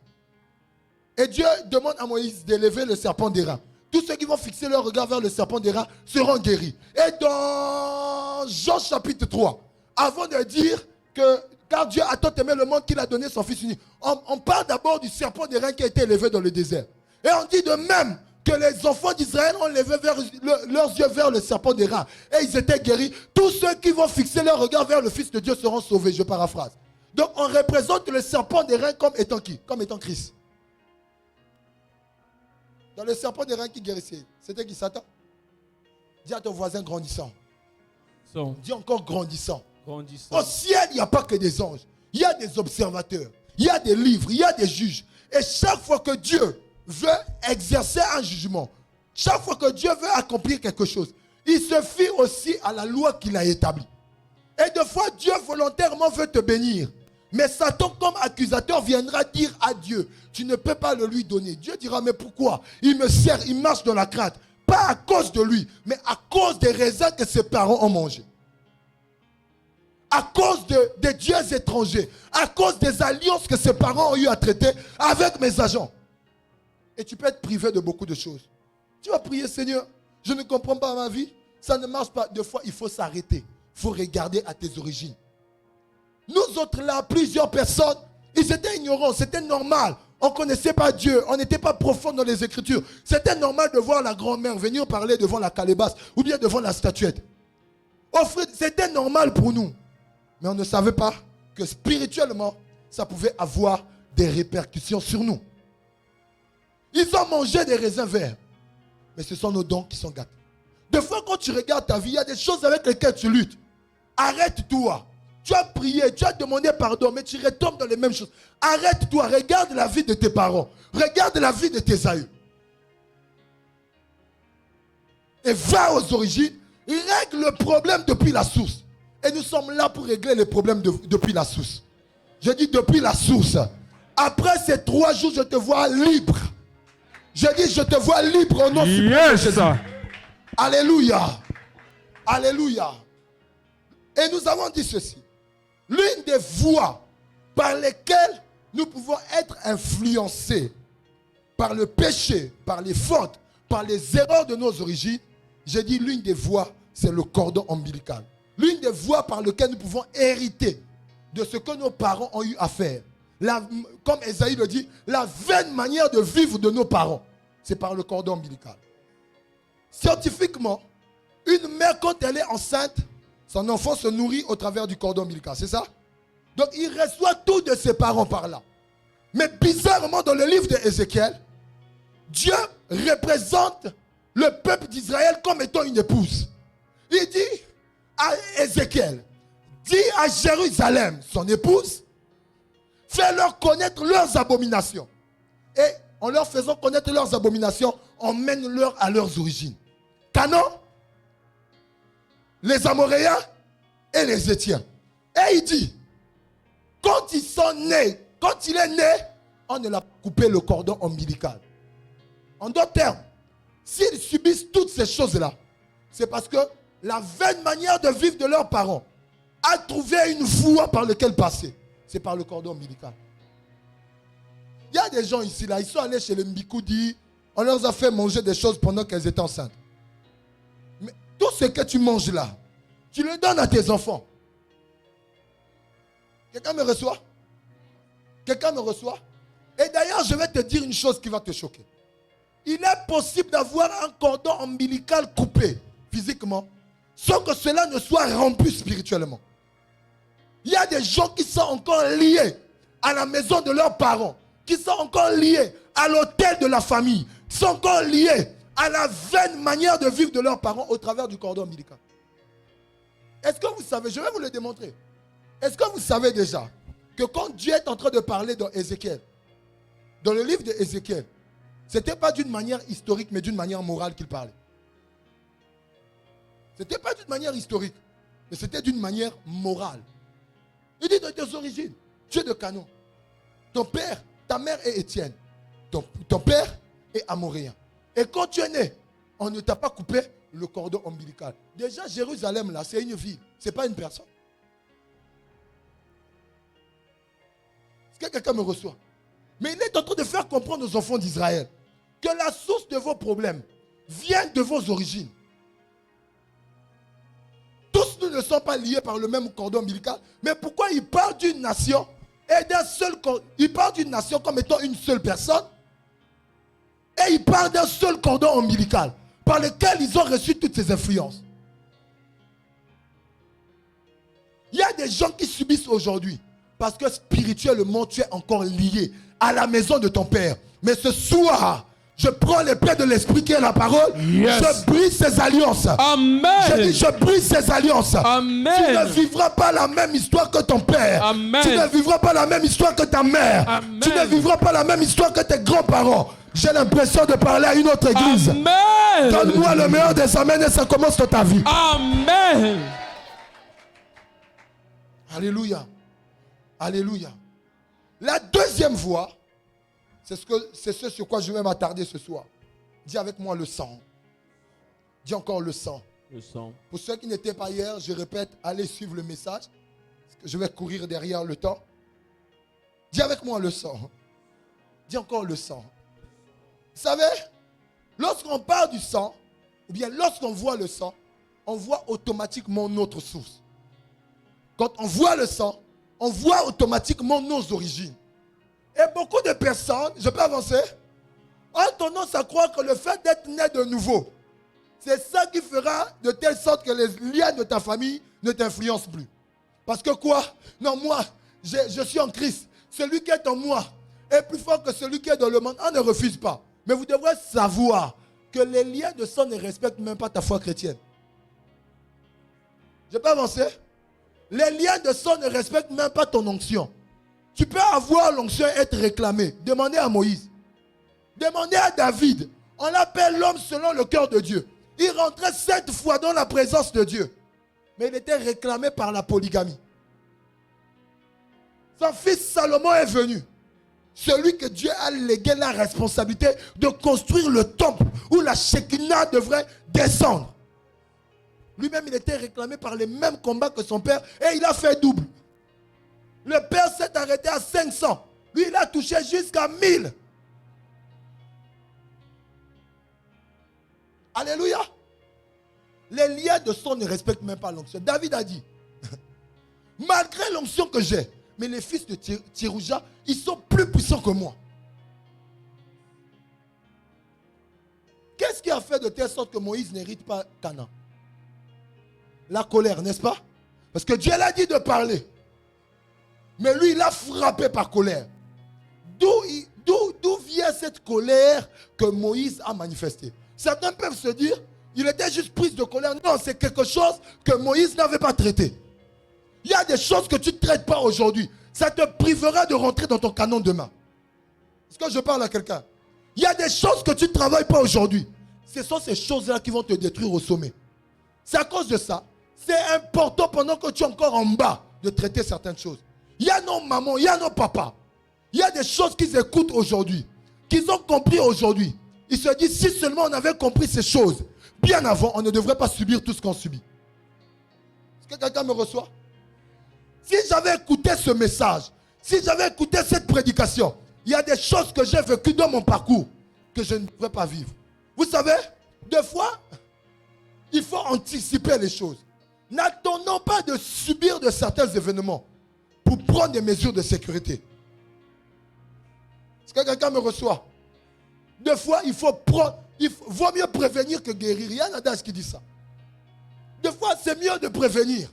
Et Dieu demande à Moïse d'élever le serpent d'airain. Tous ceux qui vont fixer leur regard vers le serpent d'airain seront guéris. Et dans Jean chapitre 3, avant de dire que car Dieu a tant aimé le monde qu'il a donné son Fils unique. On parle d'abord du serpent des reins qui a été élevé dans le désert. Et on dit de même que les enfants d'Israël ont levé leurs yeux vers le serpent des reins. Et ils étaient guéris. Tous ceux qui vont fixer leur regard vers le Fils de Dieu seront sauvés. Je paraphrase. Donc on représente le serpent des reins comme étant qui? Comme étant Christ. Dans le serpent des reins qui guérissait, c'était qui? Satan? Dis à ton voisin grandissant. Dis encore grandissant. Au ciel, il n'y a pas que des anges. Il y a des observateurs. Il y a des livres. Il y a des juges. Et chaque fois que Dieu veut exercer un jugement, chaque fois que Dieu veut accomplir quelque chose, il se fie aussi à la loi qu'il a établie. Et des fois, Dieu volontairement veut te bénir. Mais Satan, comme accusateur, viendra dire à Dieu, tu ne peux pas le lui donner. Dieu dira, mais pourquoi? Il me sert, il marche dans la crainte. Pas à cause de lui, mais à cause des raisins que ses parents ont mangés. À cause des dieux étrangers. À cause des alliances que ses parents ont eu à traiter avec mes agents. Et tu peux être privé de beaucoup de choses. Tu vas prier, Seigneur, je ne comprends pas ma vie. Ça ne marche pas. Des fois, il faut s'arrêter. Il faut regarder à tes origines. Nous autres là, plusieurs personnes, ils étaient ignorants. C'était normal. On ne connaissait pas Dieu. On n'était pas profond dans les Écritures. C'était normal de voir la grand-mère venir parler devant la calebasse ou bien devant la statuette. C'était normal pour nous. Mais on ne savait pas que spirituellement, ça pouvait avoir des répercussions sur nous. Ils ont mangé des raisins verts. Mais ce sont nos dons qui sont gâtés. Des fois, quand tu regardes ta vie, il y a des choses avec lesquelles tu luttes. Arrête-toi. Tu as prié, tu as demandé pardon, mais tu retombes dans les mêmes choses. Arrête-toi, regarde la vie de tes parents. Regarde la vie de tes aïeux. Et va aux origines. Règle le problème depuis la source. Et nous sommes là pour régler les problèmes depuis la source. Je dis depuis la source. Après ces 3 jours, je te vois libre. Je dis, je te vois libre au nom de Jésus. Alléluia. Alléluia. Et nous avons dit ceci. L'une des voies par lesquelles nous pouvons être influencés par le péché, par les fautes, par les erreurs de nos origines, j'ai dit l'une des voies, c'est le cordon ombilical. L'une des voies par lesquelles nous pouvons hériter de ce que nos parents ont eu à faire. Comme Esaïe le dit, la vaine manière de vivre de nos parents, c'est par le cordon ombilical. Scientifiquement, une mère, quand elle est enceinte, son enfant se nourrit au travers du cordon ombilical, c'est ça? Donc il reçoit tout de ses parents par là. Mais bizarrement, dans le livre d'Ézéchiel, Dieu représente le peuple d'Israël comme étant une épouse. Il dit à Ézéchiel, dis à Jérusalem, son épouse, fais-leur connaître leurs abominations. Et en leur faisant connaître leurs abominations, emmène-leur à leurs origines. Canaan, les Amoréens et les Étiens. Et il dit, quand ils sont nés, quand il est né, on ne l'a pas coupé le cordon ombilical. En d'autres termes, s'ils subissent toutes ces choses-là, c'est parce que la vaine manière de vivre de leurs parents a trouvé une voie par laquelle passer. C'est par le cordon ombilical. Il y a des gens ici, là, ils sont allés chez les Mbikoudi, on leur a fait manger des choses pendant qu'elles étaient enceintes. Mais tout ce que tu manges là, tu le donnes à tes enfants. Quelqu'un me reçoit? Quelqu'un me reçoit? Et d'ailleurs, je vais te dire une chose qui va te choquer. Il est possible d'avoir un cordon ombilical coupé physiquement, sans que cela ne soit rompu spirituellement. Il y a des gens qui sont encore liés à la maison de leurs parents, qui sont encore liés à l'autel de la famille, qui sont encore liés à la vaine manière de vivre de leurs parents au travers du cordon ombilical. Est-ce que vous savez, je vais vous le démontrer. Est-ce que vous savez déjà que quand Dieu est en train de parler dans Ézéchiel, dans le livre d'Ézéchiel, ce n'était pas d'une manière historique, mais d'une manière morale qu'il parlait. Ce n'était pas d'une manière historique, mais c'était d'une manière morale. Il dit de tes origines, tu es de Canaan. Ton père, ta mère est Étienne. Ton père est Amoréen. Et quand tu es né, on ne t'a pas coupé le cordon ombilical. Déjà, Jérusalem, là, c'est une ville. Ce n'est pas une personne. Est-ce que quelqu'un me reçoit? Mais il est en train de faire comprendre aux enfants d'Israël que la source de vos problèmes vient de vos origines. Tous nous ne sont pas liés par le même cordon ombilical. Mais pourquoi il parle d'une nation et d'un seul cordon? Il parle d'une nation comme étant une seule personne. Et il parle d'un seul cordon ombilical par lequel ils ont reçu toutes ces influences. Il y a des gens qui subissent aujourd'hui parce que spirituellement tu es encore lié à la maison de ton père. Mais ce soir, je prends l'épée de l'esprit qui est la parole. Yes. Je brise ces alliances. Amen. Je dis, je brise ces alliances. Amen. Tu ne vivras pas la même histoire que ton père. Amen. Tu ne vivras pas la même histoire que ta mère. Amen. Tu ne vivras pas la même histoire que tes grands-parents. J'ai l'impression de parler à une autre église. Amen. Donne-moi le meilleur des amens et ça commence dans ta vie. Amen. Alléluia. Alléluia. La deuxième voie, c'est ce sur quoi je vais m'attarder ce soir. Dis avec moi le sang. Dis encore le sang. Le sang. Pour ceux qui n'étaient pas hier, je répète, allez suivre le message. Parce que je vais courir derrière le temps. Dis avec moi le sang. Dis encore le sang. Vous savez, lorsqu'on parle du sang, ou bien lorsqu'on voit le sang, on voit automatiquement notre source. Quand on voit le sang, on voit automatiquement nos origines. Et beaucoup de personnes, je peux avancer, ont tendance à croire que le fait d'être né de nouveau, c'est ça qui fera de telle sorte que les liens de ta famille ne t'influencent plus. Parce que quoi? Non, moi, je suis en Christ. Celui qui est en moi est plus fort que celui qui est dans le monde. On ne refuse pas. Mais vous devrez savoir que les liens de sang ne respectent même pas ta foi chrétienne. Je peux avancer? Les liens de sang ne respectent même pas ton onction. Tu peux avoir l'onction et être réclamé. Demandez à Moïse. Demandez à David. On l'appelle l'homme selon le cœur de Dieu. Il rentrait 7 fois dans la présence de Dieu. Mais il était réclamé par la polygamie. Son fils Salomon est venu. Celui que Dieu a légué la responsabilité de construire le temple où la Shekinah devrait descendre. Lui-même, il était réclamé par les mêmes combats que son père et il a fait double. Le père s'est arrêté à 500. Lui, il a touché jusqu'à 1000. Alléluia. Les liens de sang ne respectent même pas l'onction. David a dit, malgré l'onction que j'ai, mais les fils de Tsérouja, ils sont plus puissants que moi. Qu'est-ce qui a fait de telle sorte que Moïse n'hérite pas Canaan? La colère, n'est-ce pas? Parce que Dieu l'a dit de parler. Mais lui, il a frappé par colère. D'où vient cette colère que Moïse a manifestée? Certains peuvent se dire, il était juste prise de colère. Non, c'est quelque chose que Moïse n'avait pas traité. Il y a des choses que tu ne traites pas aujourd'hui. Ça te privera de rentrer dans ton canon demain. Est-ce que je parle à quelqu'un? Il y a des choses que tu ne travailles pas aujourd'hui. Ce sont ces choses-là qui vont te détruire au sommet. C'est à cause de ça. C'est important pendant que tu es encore en bas de traiter certaines choses. Il y a nos mamans, il y a nos papas. Il y a des choses qu'ils écoutent aujourd'hui, qu'ils ont compris aujourd'hui. Ils se disent, si seulement on avait compris ces choses, bien avant, on ne devrait pas subir tout ce qu'on subit. Est-ce que quelqu'un me reçoit? Si j'avais écouté ce message, si j'avais écouté cette prédication, il y a des choses que j'ai vécues dans mon parcours que je ne pourrais pas vivre. Vous savez, des fois, il faut anticiper les choses. N'attendons pas de subir de certains événements pour prendre des mesures de sécurité. Est-ce que quelqu'un me reçoit? Des fois, il faut prendre, vaut mieux prévenir que guérir. Il y a un adage qui dit ça. Des fois, c'est mieux de prévenir.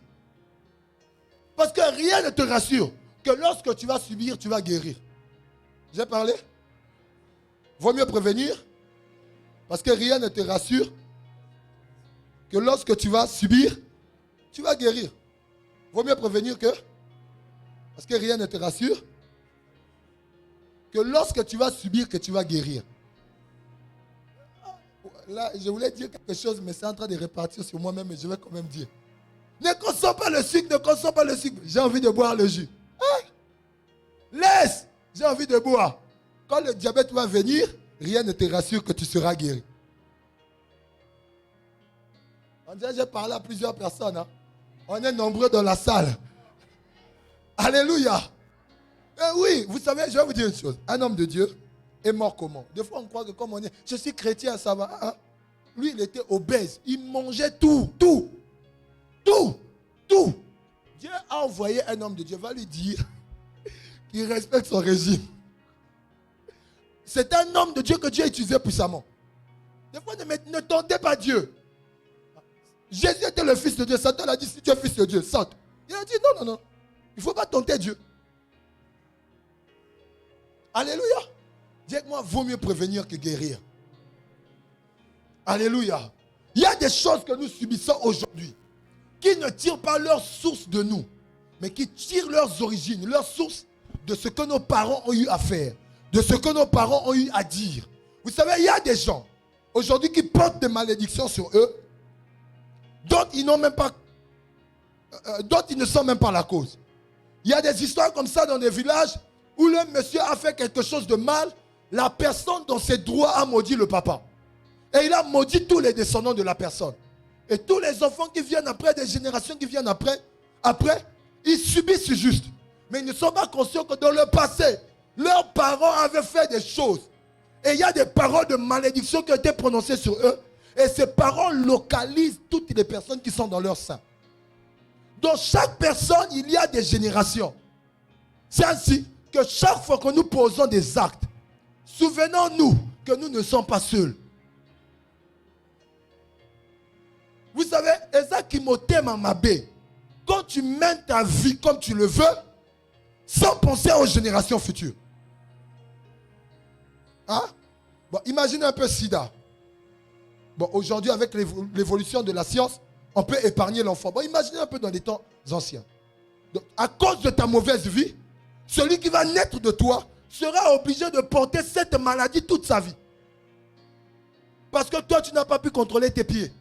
Parce que rien ne te rassure que lorsque tu vas subir, tu vas guérir. J'ai parlé? Vaut mieux prévenir. Parce que rien ne te rassure que lorsque tu vas subir, tu vas guérir. Vaut mieux prévenir que, parce que rien ne te rassure, que lorsque tu vas subir, que tu vas guérir. Là, je voulais dire quelque chose, mais c'est en train de répartir sur moi-même, mais je vais quand même dire. Ne consomme pas le sucre, ne consomme pas le sucre. J'ai envie de boire le jus. Hein? Laisse, j'ai envie de boire. Quand le diabète va venir, rien ne te rassure que tu seras guéri. On dirait que j'ai parlé à plusieurs personnes. Hein? On est nombreux dans la salle. Alléluia. Et oui, vous savez, je vais vous dire une chose. Un homme de Dieu est mort comment? Des fois, on croit que comme on est, je suis chrétien, ça va. Hein? Lui, il était obèse. Il mangeait tout. va envoyer un homme de Dieu, va lui dire qu'il respecte son régime. C'est un homme de Dieu que Dieu a utilisé puissamment. Des fois, ne tentez pas Dieu. Jésus était le fils de Dieu. Satan a dit, si tu es fils de Dieu, saute. Il a dit, non. Il ne faut pas tenter Dieu. Alléluia. Dites-moi, vaut mieux prévenir que guérir. Alléluia. Il y a des choses que nous subissons aujourd'hui qui ne tirent pas leur source de nous, mais qui tirent leurs origines, leur source de ce que nos parents ont eu à faire, de ce que nos parents ont eu à dire. Vous savez, il y a des gens aujourd'hui qui portent des malédictions sur eux, dont ils n'ont même pas, dont ils ne sont même pas la cause. Il y a des histoires comme ça dans des villages où le monsieur a fait quelque chose de mal, la personne dans ses droits a maudit le papa. Et il a maudit tous les descendants de la personne. Et tous les enfants qui viennent après, des générations qui viennent après, ils subissent juste. Mais ils ne sont pas conscients que dans le passé, leurs parents avaient fait des choses. Et il y a des paroles de malédiction qui ont été prononcées sur eux. Et ces paroles localisent toutes les personnes qui sont dans leur sein. Dans chaque personne, il y a des générations. C'est ainsi que chaque fois que nous posons des actes, souvenons-nous que nous ne sommes pas seuls. Vous savez, Ezakimote Mamabe, quand tu mènes ta vie comme tu le veux, sans penser aux générations futures. Hein? Bon, imaginez un peu Sida. Bon, aujourd'hui, avec l'évolution de la science, on peut épargner l'enfant. Bon, imaginez un peu dans les temps anciens. Donc, à cause de ta mauvaise vie, celui qui va naître de toi sera obligé de porter cette maladie toute sa vie. Parce que toi, tu n'as pas pu contrôler tes pieds.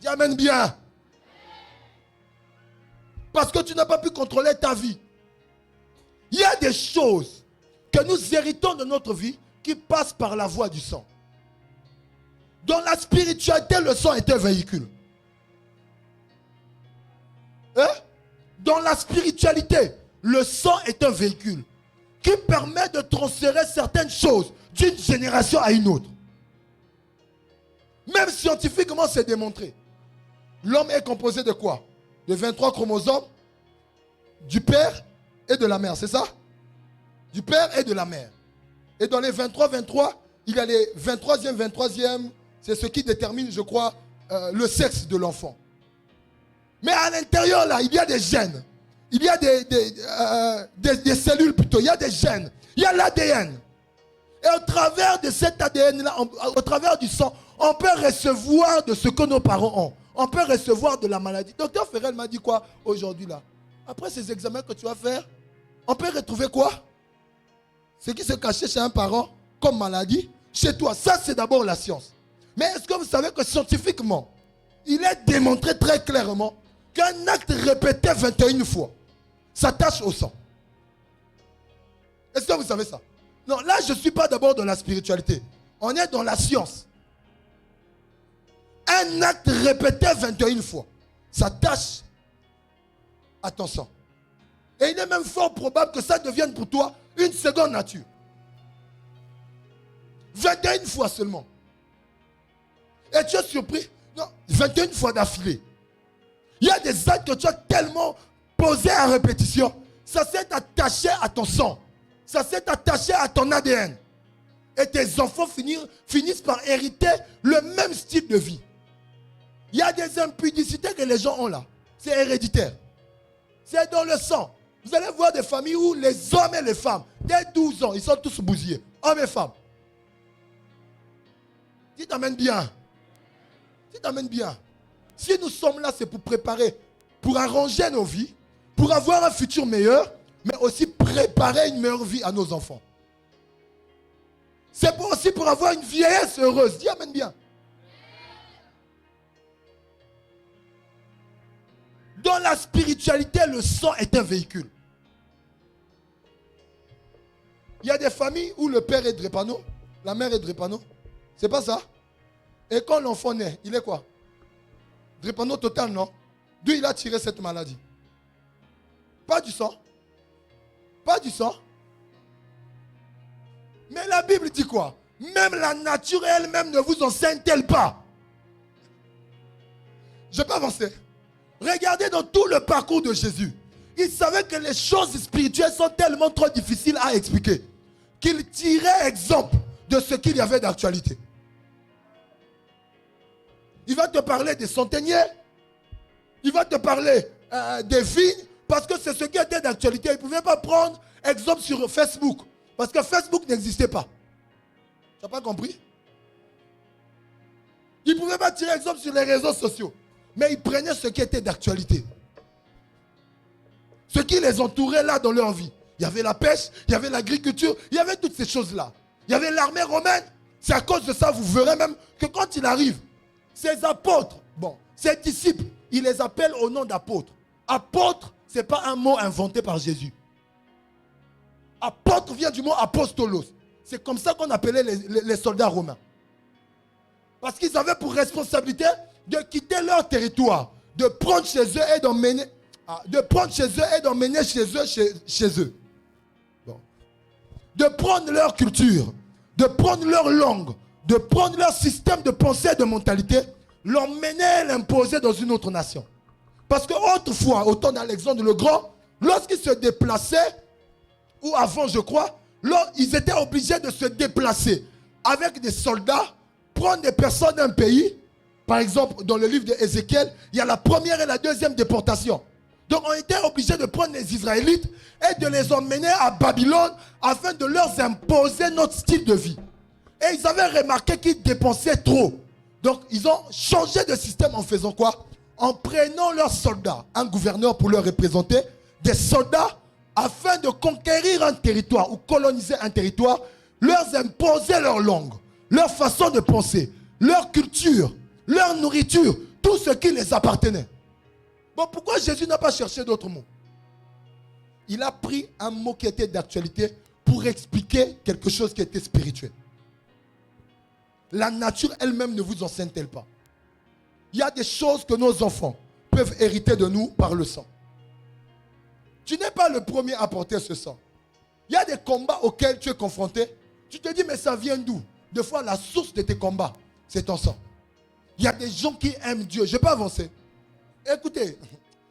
Dis amen bien. Parce que tu n'as pas pu contrôler ta vie. Il y a des choses que nous héritons de notre vie qui passent par la voie du sang. Dans la spiritualité, le sang est un véhicule. Hein? Dans la spiritualité, le sang est un véhicule qui permet de transférer certaines choses d'une génération à une autre. Même scientifiquement, c'est démontré. L'homme est composé de quoi? De 23 chromosomes, du père et de la mère, c'est ça? Du père et de la mère. Et dans les 23, il y a les 23e, c'est ce qui détermine, je crois, le sexe de l'enfant. Mais à l'intérieur, là, il y a des gènes. Il y a des cellules plutôt. Il y a des gènes. Il y a l'ADN. Et au travers de cet ADN-là, au travers du sang, on peut recevoir de ce que nos parents ont. On peut recevoir de la maladie. Docteur Ferrel m'a dit quoi aujourd'hui là? Après ces examens que tu vas faire, on peut retrouver quoi? Ce qui se cachait chez un parent comme maladie, chez toi. Ça, c'est d'abord la science. Mais est-ce que vous savez que scientifiquement, il est démontré très clairement qu'un acte répété 21 fois s'attache au sang? Est-ce que vous savez ça? Non, là, je ne suis pas d'abord dans la spiritualité. On est dans la science. Un acte répété 21 fois s'attache à ton sang. Et il est même fort probable que ça devienne pour toi une seconde nature. 21 fois seulement. Et tu es surpris? Non, 21 fois d'affilée. Il y a des actes que tu as tellement posés à répétition. Ça s'est attaché à ton sang. Ça s'est attaché à ton ADN. Et tes enfants finissent par hériter le même style de vie. Il y a des impudicités que les gens ont là. C'est héréditaire. C'est dans le sang. Vous allez voir des familles où les hommes et les femmes, dès 12 ans, ils sont tous bousillés. Hommes et femmes. Tu t'amènes bien. Tu t'amènes bien. Si nous sommes là, c'est pour préparer, pour arranger nos vies, pour avoir un futur meilleur, mais aussi préparer une meilleure vie à nos enfants. C'est aussi pour avoir une vieillesse heureuse. Dis amen bien. Dans la spiritualité, le sang est un véhicule. Il y a des familles où le père est drépano, la mère est drépano. C'est pas ça? Et quand l'enfant naît, il est quoi? Drépano total, non? D'où il a tiré cette maladie? Pas du sang. Pas du sang. Mais la Bible dit quoi? Même la nature elle-même ne vous enseigne-t-elle pas? Je peux avancer. Regardez dans tout le parcours de Jésus. Il savait que les choses spirituelles sont tellement trop difficiles à expliquer qu'il tirait exemple de ce qu'il y avait d'actualité. Il va te parler des centeniers. Il va te parler des vignes. Parce que c'est ce qui était d'actualité. Il ne pouvait pas prendre exemple sur Facebook. Parce que Facebook n'existait pas. Tu n'as pas compris? Il ne pouvait pas tirer exemple sur les réseaux sociaux. Mais il prenait ce qui était d'actualité. Ce qui les entourait là dans leur vie. Il y avait la pêche, il y avait l'agriculture, il y avait toutes ces choses-là. Il y avait l'armée romaine. C'est à cause de ça, vous verrez même que quand il arrive, ses apôtres, ses disciples, il les appelle au nom d'apôtres. Apôtre, ce n'est pas un mot inventé par Jésus. Apôtre vient du mot apostolos. C'est comme ça qu'on appelait les soldats romains. Parce qu'ils avaient pour responsabilité de quitter leur territoire, de prendre chez eux et d'emmener chez eux. Bon. De prendre leur culture, de prendre leur langue, de prendre leur système de pensée et de mentalité, l'emmener et l'imposer dans une autre nation. Parce qu'autrefois, au temps d'Alexandre le Grand, lorsqu'ils se déplaçaient, ou avant je crois, ils étaient obligés de se déplacer avec des soldats, prendre des personnes d'un pays. Par exemple, dans le livre d'Ézéchiel, il y a la première et la deuxième déportation. Donc on était obligé de prendre les Israélites et de les emmener à Babylone afin de leur imposer notre style de vie. Et ils avaient remarqué qu'ils dépensaient trop. Donc ils ont changé de système en faisant quoi? En prenant leurs soldats, un gouverneur pour leur représenter, des soldats afin de conquérir un territoire ou coloniser un territoire, leur imposer leur langue, leur façon de penser, leur culture, leur nourriture, tout ce qui les appartenait. Bon, pourquoi Jésus n'a pas cherché d'autres mots? Il a pris un mot qui était d'actualité pour expliquer quelque chose qui était spirituel. La nature elle-même ne vous enseigne-t-elle pas? Il y a des choses que nos enfants peuvent hériter de nous par le sang. Tu n'es pas le premier à porter ce sang. Il y a des combats auxquels tu es confronté. Tu te dis, mais ça vient d'où? Des fois, la source de tes combats, c'est ton sang. Il y a des gens qui aiment Dieu. Je ne vais pas avancer. Écoutez,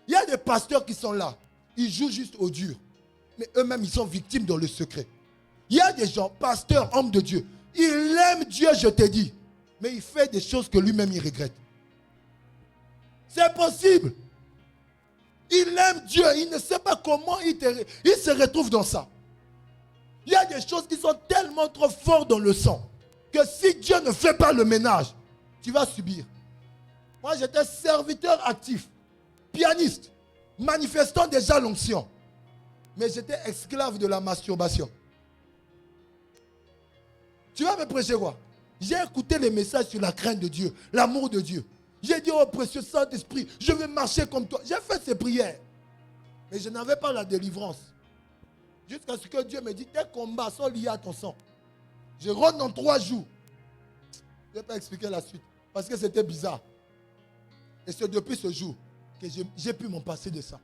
il y a des pasteurs qui sont là. Ils jouent juste au dur. Mais eux-mêmes, ils sont victimes dans le secret. Il y a des gens, pasteurs, hommes de Dieu. Il aime Dieu, je te dis. Mais il fait des choses que lui-même, il regrette. C'est possible. Il aime Dieu. Il ne sait pas comment il se retrouve dans ça. Il y a des choses qui sont tellement trop fortes dans le sang que si Dieu ne fait pas le ménage, tu vas subir. Moi, j'étais serviteur actif, pianiste, manifestant déjà l'onction. Mais j'étais esclave de la masturbation. Tu vas me prêcher quoi? J'ai écouté les messages sur la crainte de Dieu, l'amour de Dieu. J'ai dit, oh précieux Saint-Esprit, je vais marcher comme toi. J'ai fait ces prières. Mais je n'avais pas la délivrance. Jusqu'à ce que Dieu me dise, tes combats sont liés à ton sang. Je rentre dans 3 jours. Je ne vais pas expliquer la suite. Parce que c'était bizarre. Et c'est depuis ce jour que j'ai pu m'en passer de ça.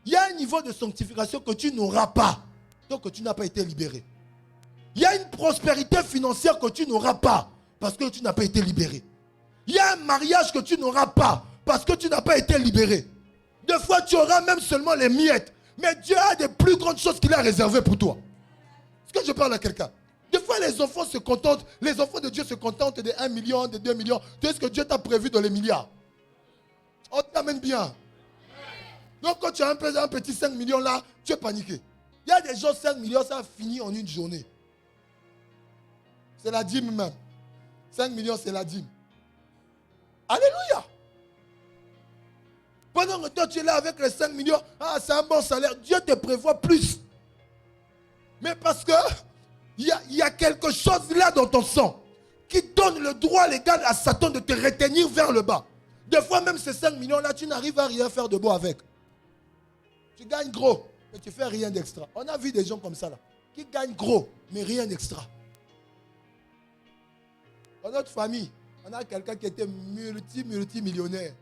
Il y a un niveau de sanctification que tu n'auras pas. tant que tu n'as pas été libéré. Il y a une prospérité financière que tu n'auras pas parce que tu n'as pas été libéré. Il y a un mariage que tu n'auras pas parce que tu n'as pas été libéré. Des fois, tu auras même seulement les miettes. Mais Dieu a des plus grandes choses qu'il a réservées pour toi. Est-ce que je parle à quelqu'un? Des fois, les enfants se contentent, les enfants de Dieu se contentent de 1 million, de 2 millions. Tu sais ce que Dieu t'a prévu dans les milliards? On t'amène bien. Donc, quand tu as un petit 5 millions là, tu es paniqué. Il y a des gens, 5 millions, ça a fini en une journée. C'est la dîme même. 5 millions, c'est la dîme. Alléluia. Pendant que toi, tu es là avec les 5 millions, ah, c'est un bon salaire. Dieu te prévoit plus. Mais parce que il y a quelque chose là dans ton sang qui donne le droit légal à Satan de te retenir vers le bas. Des fois, même ces 5 millions là, tu n'arrives à rien faire de beau avec. Tu gagnes gros, mais tu ne fais rien d'extra. On a vu des gens comme ça là, qui gagnent gros, mais rien d'extra. Dans notre famille, on a quelqu'un qui était multimillionnaire.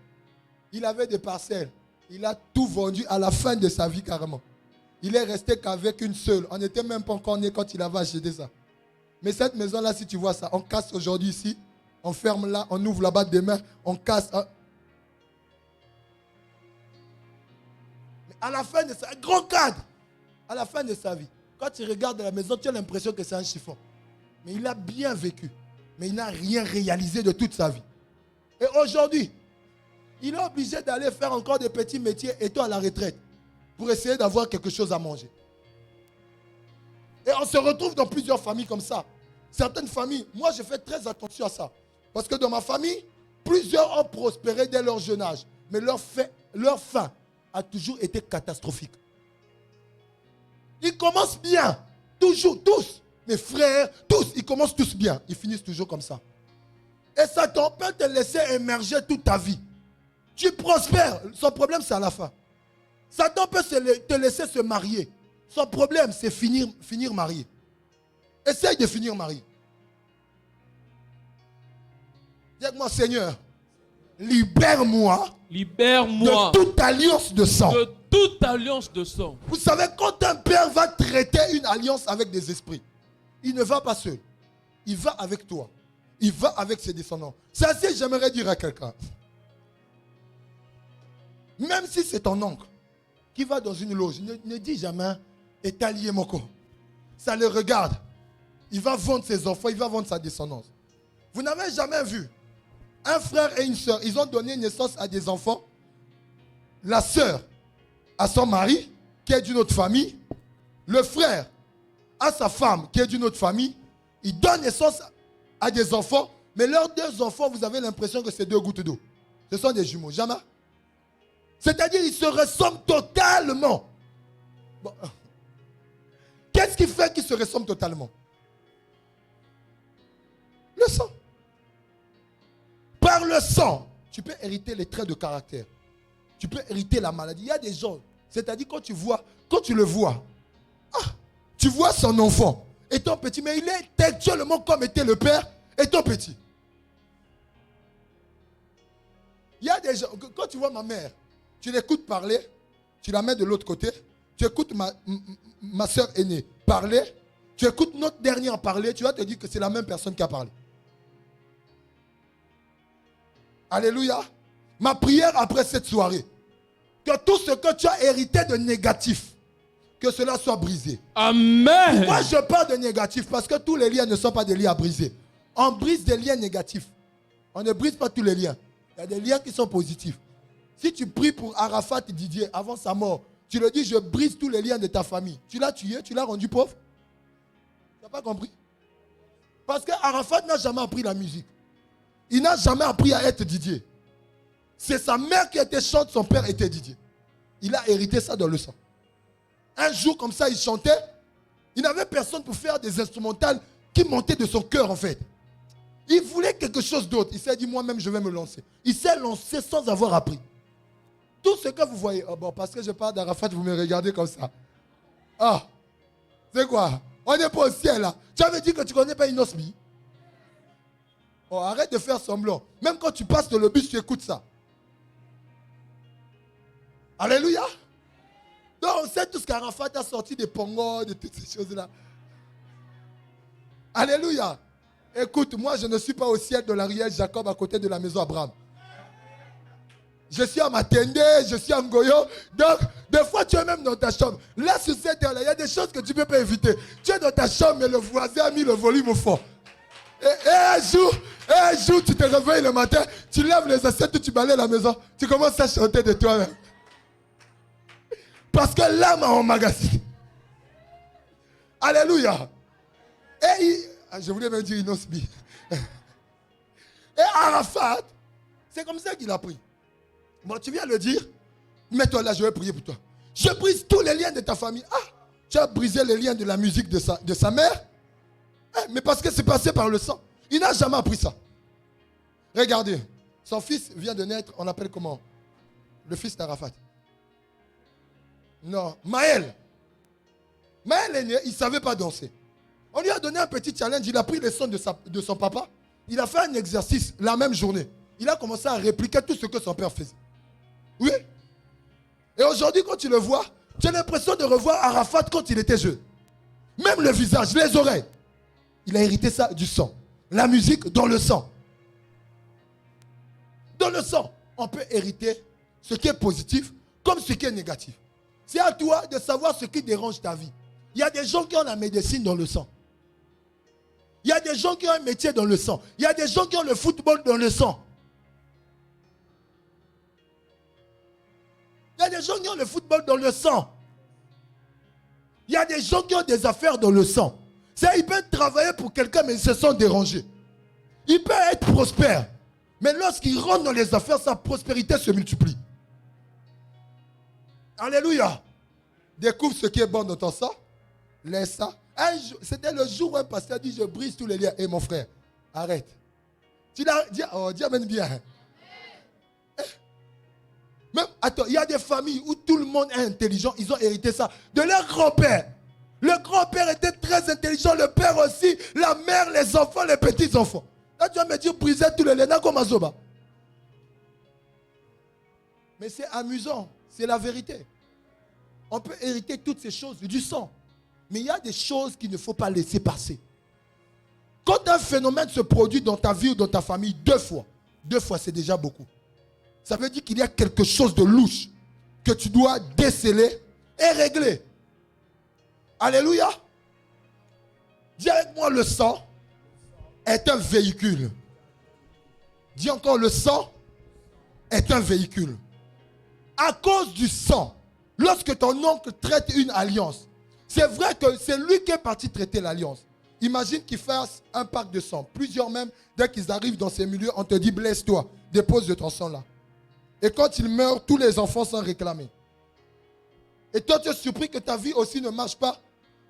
Il avait des parcelles. Il a tout vendu à la fin de sa vie carrément. Il est resté qu'avec une seule. On n'était même pas encore né quand il avait acheté ça. Mais cette maison-là, si tu vois ça, on casse aujourd'hui ici. On ferme là, on ouvre là-bas demain, on casse. Mais À la fin de sa vie, grand cadre, à la fin de sa vie, quand tu regardes à la maison, tu as l'impression que c'est un chiffon. Mais il a bien vécu. Mais il n'a rien réalisé de toute sa vie. Et aujourd'hui, il est obligé d'aller faire encore des petits métiers étant à la retraite pour essayer d'avoir quelque chose à manger. Et on se retrouve dans plusieurs familles comme ça. Certaines familles, moi je fais très attention à ça. Parce que dans ma famille, plusieurs ont prospéré dès leur jeune âge. Mais leur fin a toujours été catastrophique. Ils commencent bien, toujours, tous. Mes frères, tous, ils commencent tous bien. Ils finissent toujours comme ça. Et Satan peut te laisser émerger toute ta vie. Tu prospères. Son problème, c'est à la fin. Satan peut te laisser se marier. Son problème, c'est finir marié. Essaye de finir marié. Dis avec moi, Seigneur, libère-moi Libère-moi de toute alliance de sang. de toute alliance de sang. Vous savez, quand un père va traiter une alliance avec des esprits, il ne va pas seul. Il va avec toi. Il va avec ses descendants. C'est ainsi, j'aimerais dire à quelqu'un. Même si c'est ton oncle qui va dans une loge, ne dis jamais « est allié Moko ». Ça le regarde. Il va vendre ses enfants, il va vendre sa descendance. Vous n'avez jamais vu un frère et une soeur, ils ont donné naissance à des enfants. La soeur à son mari, qui est d'une autre famille. Le frère à sa femme, qui est d'une autre famille. Ils donnent naissance à des enfants, mais leurs deux enfants, vous avez l'impression que c'est deux gouttes d'eau. Ce sont des jumeaux, jamais. C'est-à-dire, ils se ressemblent totalement. Bon. Qu'est-ce qui fait qu'ils se ressemblent totalement? Le sang. Par le sang, tu peux hériter les traits de caractère. Tu peux hériter la maladie. Il y a des gens, c'est-à-dire quand tu le vois, tu vois son enfant étant petit, mais il est textuellement comme était le père étant petit. Il y a des gens, quand tu vois ma mère, tu l'écoutes parler, tu la mets de l'autre côté, tu écoutes ma soeur aînée parler, tu écoutes notre dernière parler, tu vas te dire que c'est la même personne qui a parlé. Alléluia. Ma prière après cette soirée, que tout ce que tu as hérité de négatif, que cela soit brisé. Amen. Moi, je parle de négatif parce que tous les liens ne sont pas des liens à briser. On brise des liens négatifs. On ne brise pas tous les liens. Il y a des liens qui sont positifs. Si tu pries pour Arafat Didier avant sa mort, tu le dis, je brise tous les liens de ta famille. Tu l'as tué, tu l'as rendu pauvre. Tu n'as pas compris? Parce que Arafat n'a jamais appris la musique. Il n'a jamais appris à être Didier. C'est sa mère qui était chante, son père était Didier. Il a hérité ça dans le sang. Un jour, comme ça, il chantait. Il n'avait personne pour faire des instrumentales qui montaient de son cœur, en fait. Il voulait quelque chose d'autre. Il s'est dit, moi-même, je vais me lancer. Il s'est lancé sans avoir appris. Tout ce que vous voyez, oh bon, parce que je parle d'Arafat, vous me regardez comme ça. Ah, c'est quoi? On n'est pas au ciel, là. Tu avais dit que tu ne connais pas Inosmi. Oh, arrête de faire semblant. Même quand tu passes dans le bus, tu écoutes ça. Alléluia. Donc on sait tous qu'Arafat a sorti des pongos, de toutes ces choses-là. Alléluia. Écoute, moi je ne suis pas au ciel de la rivière Jacob à côté de la maison Abraham. Je suis à Matende, je suis à Ngoyo. Donc, des fois tu es même dans ta chambre. Là sur cette terre-là, il y a des choses que tu ne peux pas éviter. Tu es dans ta chambre, mais le voisin a mis le volume au fond. Et un jour, tu te réveilles le matin, tu lèves les assiettes, tu balayes la maison, tu commences à chanter de toi-même. Parce que l'âme a emmagasine. Alléluia. Je voulais même dire Inosbi. Et Arafat, c'est comme ça qu'il a pris. Bon, tu viens le dire, mets-toi là, je vais prier pour toi. Je brise tous les liens de ta famille. Ah, tu as brisé les liens de la musique de sa mère. Mais parce que c'est passé par le sang. Il n'a jamais appris ça. Regardez, son fils vient de naître, on l'appelle comment? Le fils d'Arafat. Non, Maël. Maël est né, il ne savait pas danser. On lui a donné un petit challenge, il a pris les sons de son papa. Il a fait un exercice la même journée. Il a commencé à répliquer tout ce que son père faisait. Oui. Et aujourd'hui, quand tu le vois, tu as l'impression de revoir Arafat quand il était jeune. Même le visage, les oreilles. Il a hérité ça du sang. La musique dans le sang. Dans le sang, on peut hériter ce qui est positif comme ce qui est négatif. C'est à toi de savoir ce qui dérange ta vie. Il y a des gens qui ont la médecine dans le sang. Il y a des gens qui ont un métier dans le sang. Il y a des gens qui ont le football dans le sang. Il y a des gens qui ont le football dans le sang. Il y a des gens qui ont des affaires dans le sang. Ils peuvent travailler pour quelqu'un, mais ils se sont dérangés. Ils peuvent être prospères. Mais lorsqu'ils rentrent dans les affaires, sa prospérité se multiplie. Alléluia. Découvre ce qui est bon dans ton sang. Laisse ça. C'était le jour où un pasteur dit, je brise tous les liens. Et mon frère, arrête. Dis amen bien. Même, attends, il y a des familles où tout le monde est intelligent. Ils ont hérité ça de leur grand-père. Le grand-père était très intelligent, le père aussi, la mère, les enfants, les petits-enfants. Là, tu vas me dire, briser tous les liens comme Azoba. Mais c'est amusant, c'est la vérité. On peut hériter toutes ces choses du sang. Mais il y a des choses qu'il ne faut pas laisser passer. Quand un phénomène se produit dans ta vie ou dans ta famille 2 fois c'est déjà beaucoup. Ça veut dire qu'il y a quelque chose de louche que tu dois déceler et régler. Alléluia. Dis avec moi, le sang est un véhicule. Dis encore, le sang est un véhicule. À cause du sang, lorsque ton oncle traite une alliance, c'est vrai que c'est lui qui est parti traiter l'alliance. Imagine qu'il fasse un pacte de sang. Plusieurs même, dès qu'ils arrivent dans ces milieux, on te dit blesse-toi, dépose de ton sang là. Et quand il meurt, tous les enfants sont réclamés. Et toi, tu es surpris que ta vie aussi ne marche pas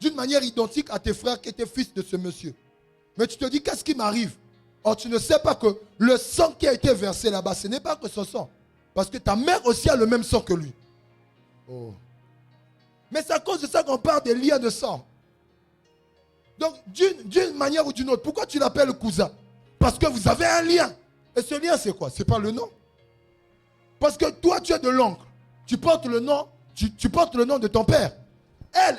d'une manière identique à tes frères qui étaient fils de ce monsieur. Mais tu te dis, qu'est-ce qui m'arrive? Or, tu ne sais pas que le sang qui a été versé là-bas, ce n'est pas que son sang. Parce que ta mère aussi a le même sang que lui. Oh. Mais c'est à cause de ça qu'on parle des liens de sang. Donc, d'une manière ou d'une autre, pourquoi tu l'appelles cousin? Parce que vous avez un lien. Et ce lien, c'est quoi? Ce n'est pas le nom. Parce que toi, tu es de l'oncle. Tu portes le nom, tu portes le nom de ton père.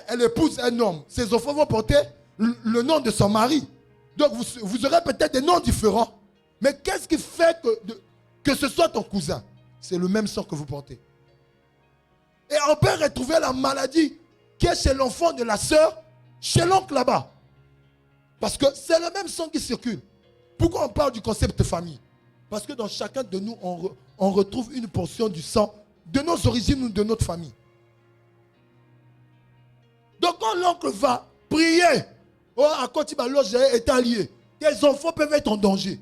Elle épouse un homme. Ses enfants vont porter le nom de son mari. Donc, vous aurez peut-être des noms différents. Mais qu'est-ce qui fait que ce soit ton cousin? C'est le même sang que vous portez. Et on peut retrouver la maladie qui est chez l'enfant de la sœur, chez l'oncle là-bas. Parce que c'est le même sang qui circule. Pourquoi on parle du concept de famille? Parce que dans chacun de nous, on retrouve une portion du sang de nos origines ou de notre famille. Donc quand l'oncle va prier, oh, à Kotibalo, j'ai été allié, tes enfants peuvent être en danger.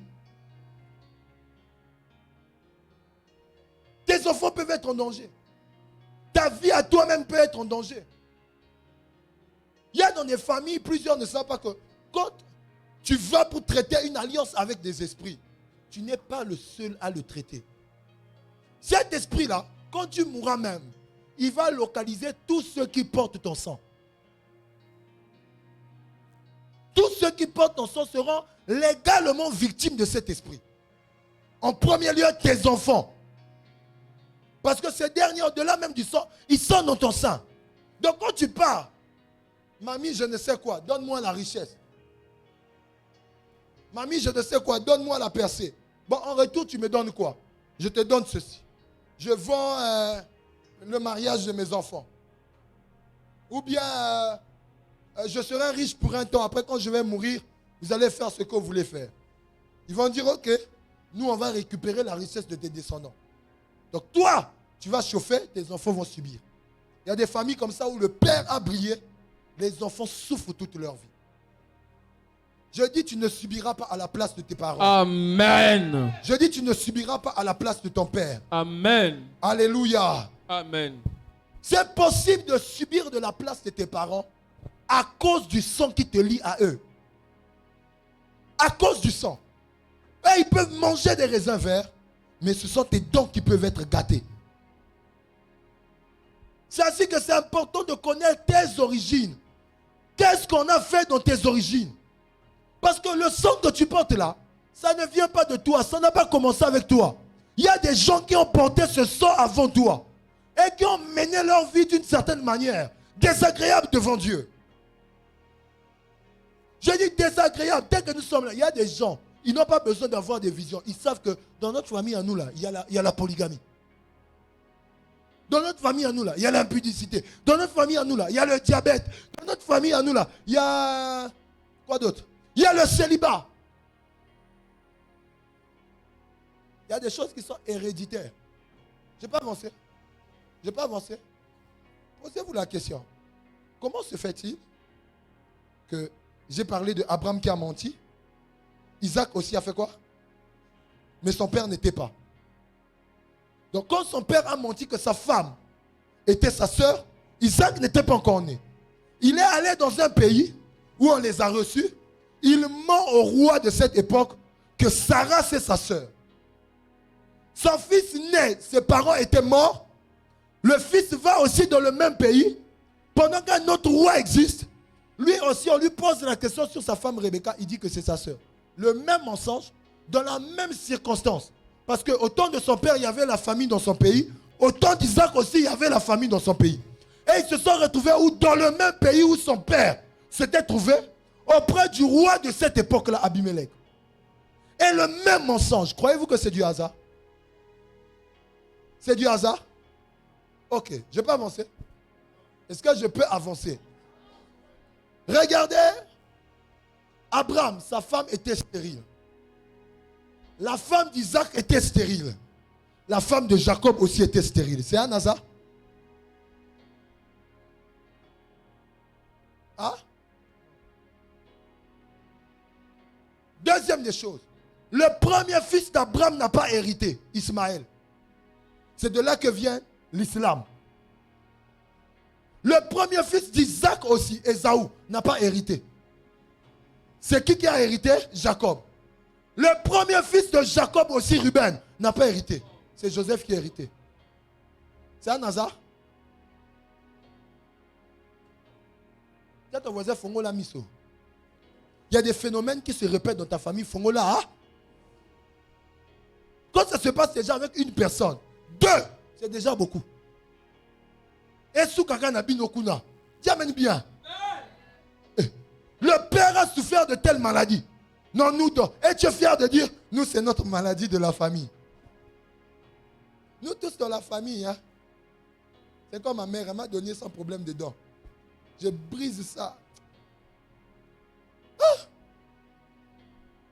Tes enfants peuvent être en danger. Ta vie à toi-même peut être en danger. Il y a dans des familles, plusieurs ne savent pas que quand tu vas pour traiter une alliance avec des esprits, tu n'es pas le seul à le traiter. Cet esprit-là, quand tu mourras même, il va localiser tous ceux qui portent ton sang. Tous ceux qui portent ton sang seront légalement victimes de cet esprit. En premier lieu, tes enfants. Parce que ces derniers, au-delà même du sang, ils sont dans ton sein. Donc quand tu pars, mamie, je ne sais quoi, donne-moi la richesse. Mamie, je ne sais quoi, donne-moi la percée. Bon, en retour, tu me donnes quoi? Je te donne ceci. Je vends le mariage de mes enfants. Ou bien, je serai riche pour un temps. Après, quand je vais mourir, vous allez faire ce que vous voulez faire. Ils vont dire, ok, nous, on va récupérer la richesse de tes descendants. Donc toi, tu vas chauffer, tes enfants vont subir. Il y a des familles comme ça où le père a brillé, les enfants souffrent toute leur vie. Je dis, tu ne subiras pas à la place de tes parents. Amen. Je dis, tu ne subiras pas à la place de ton père. Amen. Alléluia. Amen. C'est possible de subir de la place de tes parents à cause du sang qui te lie à eux. À cause du sang. Et ils peuvent manger des raisins verts, mais ce sont tes dons qui peuvent être gâtés. C'est ainsi que c'est important de connaître tes origines. Qu'est-ce qu'on a fait dans tes origines? Parce que le sang que tu portes là, ça ne vient pas de toi, ça n'a pas commencé avec toi. Il y a des gens qui ont porté ce sang avant toi et qui ont mené leur vie d'une certaine manière, désagréable devant Dieu. Je dis désagréable, dès que nous sommes là, il y a des gens, ils n'ont pas besoin d'avoir des visions. Ils savent que dans notre famille, à nous là, il y a la polygamie. Dans notre famille à nous là, il y a l'impudicité. Dans notre famille à nous là, il y a le diabète. Dans notre famille à nous là, il y a... Quoi d'autre? Il y a le célibat. Il y a des choses qui sont héréditaires. Je n'ai pas avancé. Je n'ai pas avancé. Posez-vous la question. Comment se fait-il que j'ai parlé de Abraham qui a menti? Isaac aussi a fait quoi? Mais son père n'était pas. Donc quand son père a menti que sa femme était sa sœur, Isaac n'était pas encore né. Il est allé dans un pays où on les a reçus. Il ment au roi de cette époque que Sarah c'est sa sœur. Son fils naît, ses parents étaient morts. Le fils va aussi dans le même pays. Pendant qu'un autre roi existe, lui aussi on lui pose la question sur sa femme Rebecca, il dit que c'est sa sœur. Le même mensonge, dans la même circonstance. Parce que autant de son père, il y avait la famille dans son pays, autant d'Isaac aussi, il y avait la famille dans son pays. Et ils se sont retrouvés où, dans le même pays où son père s'était trouvé, auprès du roi de cette époque-là, Abimelech. Et le même mensonge, croyez-vous que c'est du hasard? C'est du hasard? Ok, je peux avancer? Est-ce que je peux avancer? Regardez, Abraham, sa femme était stérile. La femme d'Isaac était stérile. La femme de Jacob aussi était stérile. C'est un hasard? Hein? Deuxième des choses. Le premier fils d'Abraham n'a pas hérité, Ismaël. C'est de là que vient l'islam. Le premier fils d'Isaac aussi, Ésaü, n'a pas hérité. C'est qui a hérité? Jacob. Le premier fils de Jacob aussi, Ruben, n'a pas hérité. C'est Joseph qui a hérité. C'est un hasard? Ton voisin Fongola Miso. Il y a des phénomènes qui se répètent dans ta famille. Fongola, hein? Quand ça se passe déjà avec une personne, deux, c'est déjà beaucoup. Et sous Kakana Binokuna, diamène bien. Le père a souffert de telle maladie. Non, nous deux. Et tu es fier de dire, nous c'est notre maladie de la famille. Nous tous dans la famille, hein. C'est comme ma mère, elle m'a donné son problème de dents. Je brise ça. Ah!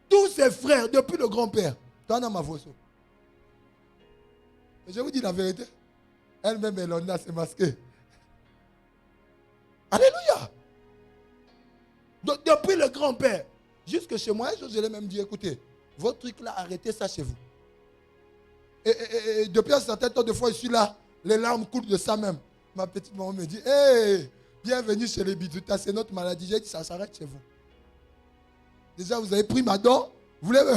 Tous ses frères, depuis le grand-père. Toi, ma voix. Je vous dis la vérité. Elle-même, elle en a, c'est masqué. Alléluia. Donc, depuis le grand-père, jusque chez moi, je l'ai même dit, écoutez, votre truc là, arrêtez ça chez vous. Et depuis un certain temps de fois, je suis là, les larmes coulent de ça même. Ma petite maman me dit, hey, bienvenue chez les bidoutas, c'est notre maladie. J'ai dit, ça s'arrête chez vous. Déjà, vous avez pris ma dent, vous voulez me...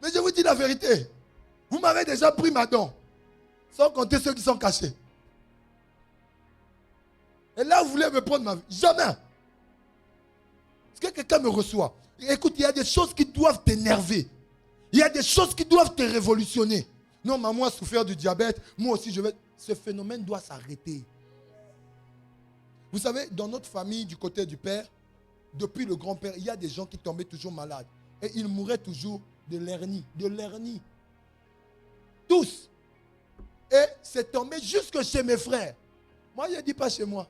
Mais je vous dis la vérité. Vous m'avez déjà pris ma dent. Sans compter ceux qui sont cachés. Et là, vous voulez me prendre ma vie. Jamais. Est-ce que quelqu'un me reçoit? Écoute, il y a des choses qui doivent t'énerver. Il y a des choses qui doivent te révolutionner. Non, maman a souffert du diabète. Moi aussi, je vais... Ce phénomène doit s'arrêter. Vous savez, dans notre famille, du côté du père, depuis le grand-père, il y a des gens qui tombaient toujours malades. Et ils mouraient toujours de l'hernie. De l'hernie. Tous. Et c'est tombé jusque chez mes frères. Moi, je ne dis pas chez moi.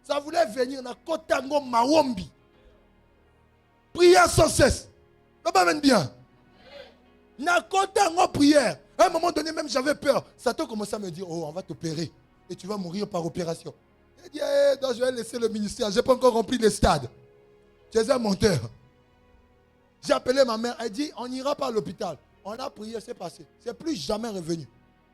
Ça voulait venir dans Kotango Mawombi. Prière sans cesse. Ça va même bien. Dans Kotango prière. À un moment donné, même j'avais peur. Satan commençait à me dire, oh, on va t'opérer. Et tu vas mourir par opération. J'ai dit, hey, donc je vais laisser le ministère. Je n'ai pas encore rempli les stades. Tu es un menteur. J'ai appelé ma mère. Elle dit, on n'ira pas à l'hôpital. On a prié, c'est passé. C'est plus jamais revenu.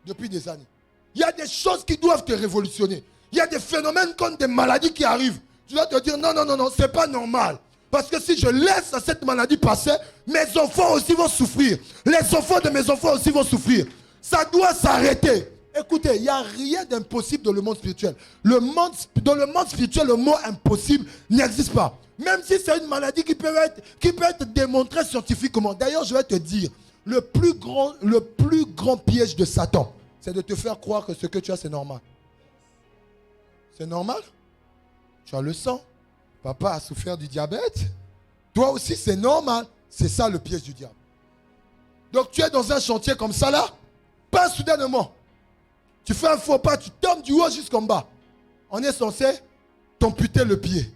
Depuis des années. Il y a des choses qui doivent te révolutionner. Il y a des phénomènes comme des maladies qui arrivent. Tu dois te dire, non, non, non, non, c'est pas normal. Parce que si je laisse cette maladie passer, mes enfants aussi vont souffrir. Les enfants de mes enfants aussi vont souffrir. Ça doit s'arrêter. Écoutez, il n'y a rien d'impossible dans le monde spirituel. Dans le monde spirituel, le mot impossible n'existe pas. Même si c'est une maladie qui peut être démontrée scientifiquement. D'ailleurs, je vais te dire, le plus grand piège de Satan, c'est de te faire croire que ce que tu as, c'est normal. C'est normal? Tu as le sang. Papa a souffert du diabète. Toi aussi, c'est normal. C'est ça le piège du diable. Donc tu es dans un chantier comme ça là, pas soudainement. Tu fais un faux pas, tu tombes du haut jusqu'en bas. On est censé t'amputer le pied.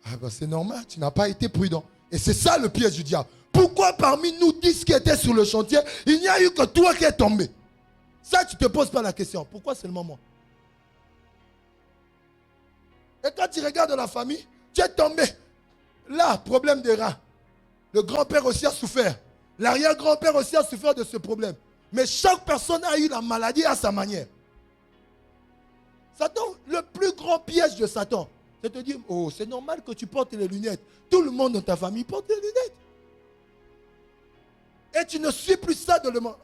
Ah ben c'est normal, tu n'as pas été prudent. Et c'est ça le piège du diable. Pourquoi parmi nous 10 qui étaient sur le chantier, il n'y a eu que toi qui es tombé? Ça, tu ne te poses pas la question. Pourquoi seulement moi? Et quand tu regardes la famille, tu es tombé. Là, problème des reins. Le grand-père aussi a souffert. L'arrière-grand-père aussi a souffert de ce problème. Mais chaque personne a eu la maladie à sa manière. Satan, le plus grand piège de Satan, c'est de te dire, oh, c'est normal que tu portes les lunettes. Tout le monde dans ta famille porte les lunettes. Et tu ne suis plus ça dans le monde.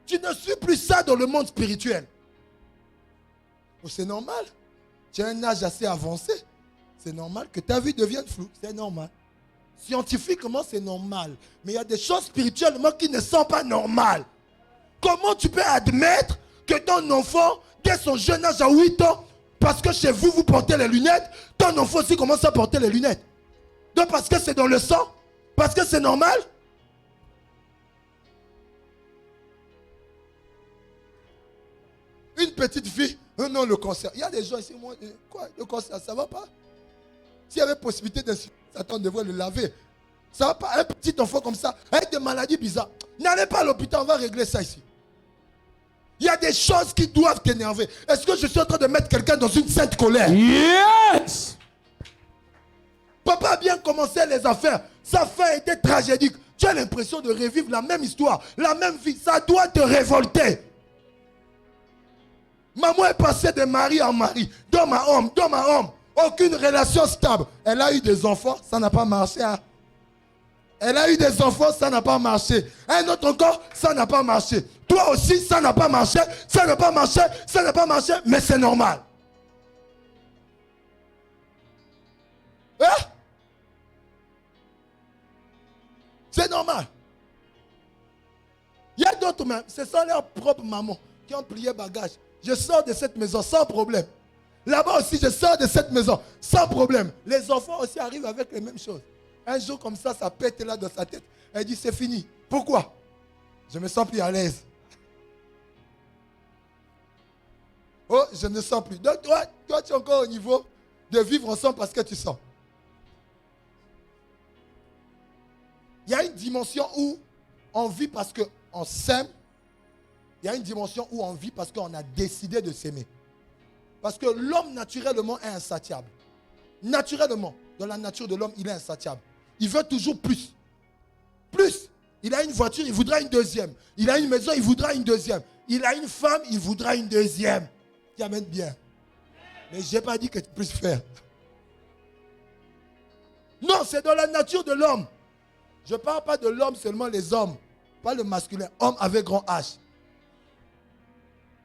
Tu ne suis plus ça dans le monde spirituel. Oh, c'est normal. Tu as un âge assez avancé. C'est normal que ta vie devienne floue. C'est normal. Scientifiquement, c'est normal. Mais il y a des choses spirituellement qui ne sont pas normales. Comment tu peux admettre que ton enfant, dès son jeune âge à 8 ans, parce que chez vous, vous portez les lunettes, ton enfant aussi commence à porter les lunettes? Donc parce que c'est dans le sang? Parce que c'est normal? Une petite fille, non, le cancer. Il y a des gens ici, moi, quoi, le cancer, ça ne va pas? S'il y avait possibilité d'insulter, Satan devrait le laver. Ça ne va pas? Un petit enfant comme ça, avec des maladies bizarres. N'allez pas à l'hôpital, on va régler ça ici. Il y a des choses qui doivent t'énerver. Est-ce que je suis en train de mettre quelqu'un dans une sainte colère? Yes! Papa a bien commencé les affaires. Sa fin était tragédique. Tu as l'impression de revivre la même histoire, la même vie. Ça doit te révolter. Maman est passée de mari en mari, d'homme à homme, d'homme à homme. Aucune relation stable. Elle a eu des enfants, ça n'a pas marché. Hein? Elle a eu des enfants, ça n'a pas marché. Un autre encore, ça n'a pas marché. Toi aussi, ça n'a pas marché, ça n'a pas marché, ça n'a pas marché, mais c'est normal. Hein? C'est normal. Il y a d'autres même, ce sont leurs propres mamans qui ont plié bagage. Je sors de cette maison sans problème. Là-bas aussi, je sors de cette maison sans problème. Les enfants aussi arrivent avec les mêmes choses. Un jour comme ça pète là dans sa tête. Elle dit, c'est fini. Pourquoi? Je me sens plus à l'aise. Oh, je ne sens plus. Donc toi, tu es encore au niveau de vivre ensemble parce que tu sens. Il y a une dimension où on vit parce qu'on s'aime. Il y a une dimension où on vit parce qu'on a décidé de s'aimer. Parce que l'homme naturellement est insatiable. Naturellement, dans la nature de l'homme, il est insatiable. Il veut toujours plus. Plus. Il a une voiture, il voudra une deuxième. Il a une maison, il voudra une deuxième. Il a une femme, il voudra une deuxième. Tu amènes bien. Mais je n'ai pas dit que tu puisses faire. Non, c'est dans la nature de l'homme. Je ne parle pas de l'homme seulement les hommes. Pas le masculin. Homme avec grand H.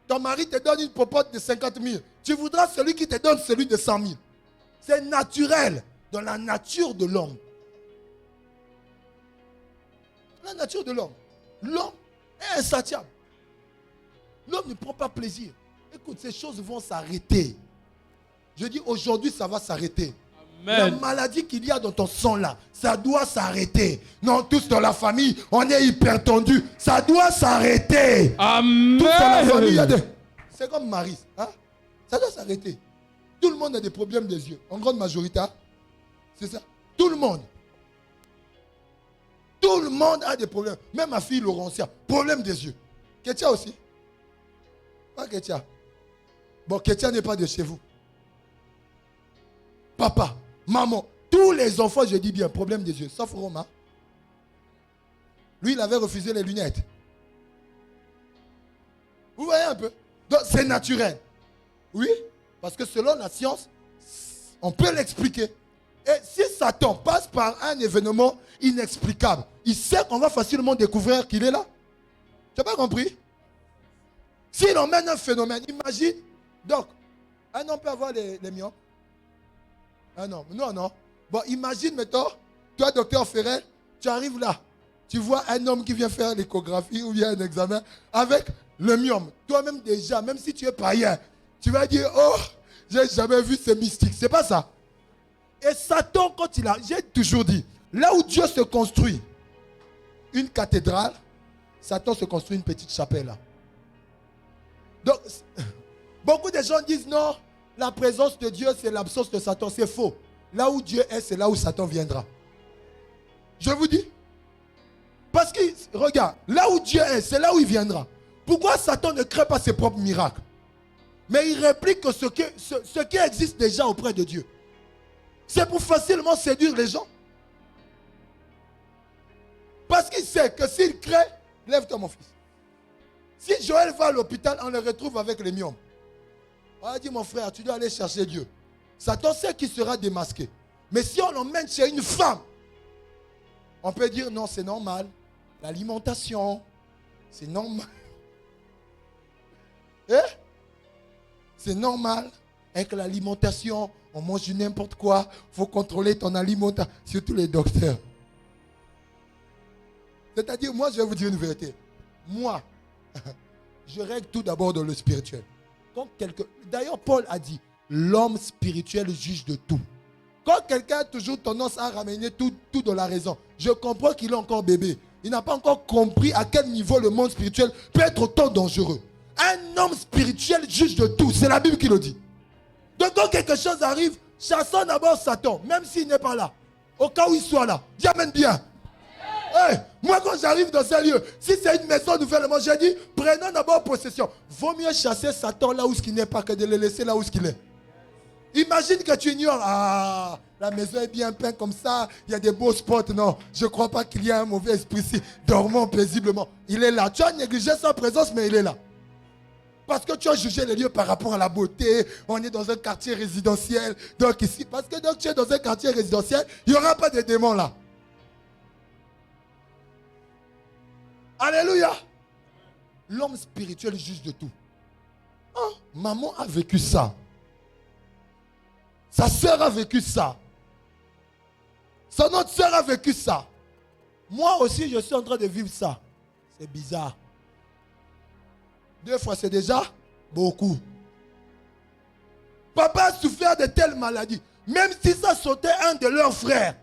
Ton mari te donne une popote de 50 000. Tu voudras celui qui te donne celui de 100 000. C'est naturel dans la nature de l'homme. La nature de l'homme. L'homme est insatiable. L'homme ne prend pas plaisir. Écoute, ces choses vont s'arrêter. Je dis aujourd'hui, ça va s'arrêter. La maladie qu'il y a dans ton sang là, ça doit s'arrêter. Non, tous dans la famille, on est hyper tendu. Ça doit s'arrêter. Amen. Tous dans la famille, il y a des... C'est comme Marie. Hein? Ça doit s'arrêter. Tout le monde a des problèmes des yeux. En grande majorité. Hein? C'est ça. Tout le monde. Tout le monde a des problèmes. Même ma fille Laurentia, problème des yeux. Ketia aussi. Pas Ketia. Bon, Ketia n'est pas de chez vous. Papa, maman, tous les enfants, je dis bien, problème des yeux. Sauf Roma. Lui, il avait refusé les lunettes. Vous voyez un peu? Donc, c'est naturel. Oui, parce que selon la science, on peut l'expliquer. Et si Satan passe par un événement inexplicable, il sait qu'on va facilement découvrir qu'il est là. Tu n'as pas compris? S'il emmène un phénomène, imagine. Donc, un homme peut avoir les myopes. Un homme, non. Bon, imagine maintenant, toi, docteur Ferrer, tu arrives là. Tu vois un homme qui vient faire l'échographie ou bien un examen avec le myome. Toi-même déjà, même si tu es païen, tu vas dire, oh, j'ai jamais vu ces mystiques. C'est pas ça. Et Satan, quand il a... J'ai toujours dit, là où Dieu se construit une cathédrale, Satan se construit une petite chapelle là. Donc, beaucoup de gens disent non, la présence de Dieu, c'est l'absence de Satan. C'est faux. Là où Dieu est, c'est là où Satan viendra. Je vous dis. Parce que, regarde, là où Dieu est, c'est là où il viendra. Pourquoi Satan ne crée pas ses propres miracles? Mais il réplique que ce qui existe déjà auprès de Dieu. C'est pour facilement séduire les gens. Parce qu'il sait que s'il crée, lève-toi mon fils. Si Joël va à l'hôpital, on le retrouve avec les myomes. On a dit mon frère, tu dois aller chercher Dieu. Satan sait qu'il sera démasqué. Mais si on l'emmène chez une femme, on peut dire non, c'est normal. L'alimentation, c'est normal. Hein? C'est normal. Avec l'alimentation, on mange du n'importe quoi. Il faut contrôler ton alimentation. Surtout les docteurs. C'est-à-dire, moi, je vais vous dire une vérité. Moi, je règle tout d'abord dans le spirituel. D'ailleurs, Paul a dit, l'homme spirituel juge de tout. Quand quelqu'un a toujours tendance à ramener tout dans la raison, je comprends qu'il est encore bébé. Il n'a pas encore compris à quel niveau le monde spirituel peut être autant dangereux. Un homme spirituel juge de tout. C'est la Bible qui le dit. Donc quand quelque chose arrive, chassons d'abord Satan, même s'il n'est pas là. Au cas où il soit là. Dis amen bien. Hey, moi quand j'arrive dans un lieu, si c'est une maison nouvellement, j'ai dit, prenons d'abord possession. Vaut mieux chasser Satan là où il n'est pas que de le laisser là où il est. Imagine que tu ignores, ah, la maison est bien peinte comme ça, il y a des beaux spots. Non, je ne crois pas qu'il y ait un mauvais esprit ici. Dormons paisiblement. Il est là. Tu as négligé sa présence, mais il est là. Parce que tu as jugé les lieux par rapport à la beauté. On est dans un quartier résidentiel. Donc ici, parce que donc tu es dans un quartier résidentiel, il n'y aura pas de démons là. Alléluia. L'homme spirituel juge de tout. Oh, maman a vécu ça. Sa sœur a vécu ça. Son autre sœur a vécu ça. Moi aussi, je suis en train de vivre ça. C'est bizarre. 2 fois, c'est déjà beaucoup. Papa a souffert de telles maladies. Même si ça sautait un de leurs frères.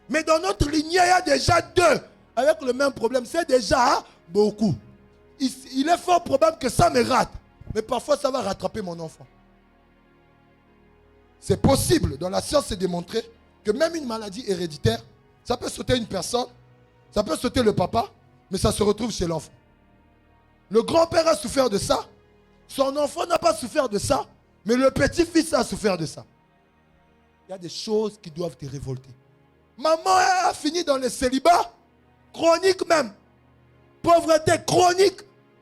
Mais dans notre lignée, il y a déjà 2 avec le même problème. C'est déjà beaucoup. Il est fort probable que ça me rate. Mais parfois, ça va rattraper mon enfant. C'est possible. Dans la science, c'est démontré que même une maladie héréditaire, ça peut sauter une personne, ça peut sauter le papa, mais ça se retrouve chez l'enfant. Le grand-père a souffert de ça. Son enfant n'a pas souffert de ça, mais le petit-fils a souffert de ça. Il y a des choses qui doivent te révolter. Maman a fini dans le célibat, chronique même. Pauvreté chronique.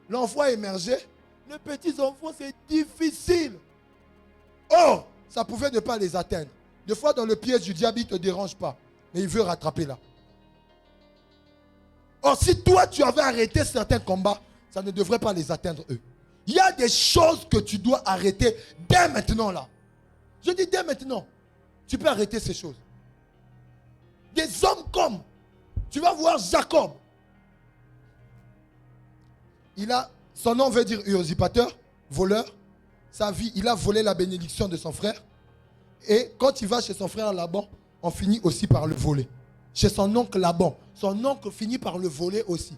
L'enfant a émergé. Les petits enfants, c'est difficile. Or, ça pouvait ne pas les atteindre. Des fois, dans le piège du diable, il ne te dérange pas. Mais il veut rattraper là. Or, si toi, tu avais arrêté certains combats, ça ne devrait pas les atteindre eux. Il y a des choses que tu dois arrêter dès maintenant là. Je dis dès maintenant. Tu peux arrêter ces choses. Des hommes comme, tu vas voir Jacob. Son nom veut dire usurpateur, voleur. Sa vie, il a volé la bénédiction de son frère. Et quand il va chez son frère Laban, on finit aussi par le voler. Chez son oncle Laban, son oncle finit par le voler aussi.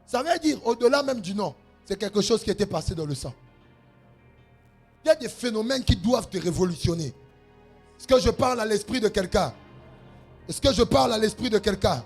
Ça veut dire, au-delà même du nom, c'est quelque chose qui était passé dans le sang. Il y a des phénomènes qui doivent te révolutionner. Est-ce que je parle à l'esprit de quelqu'un? Est-ce que je parle à l'esprit de quelqu'un?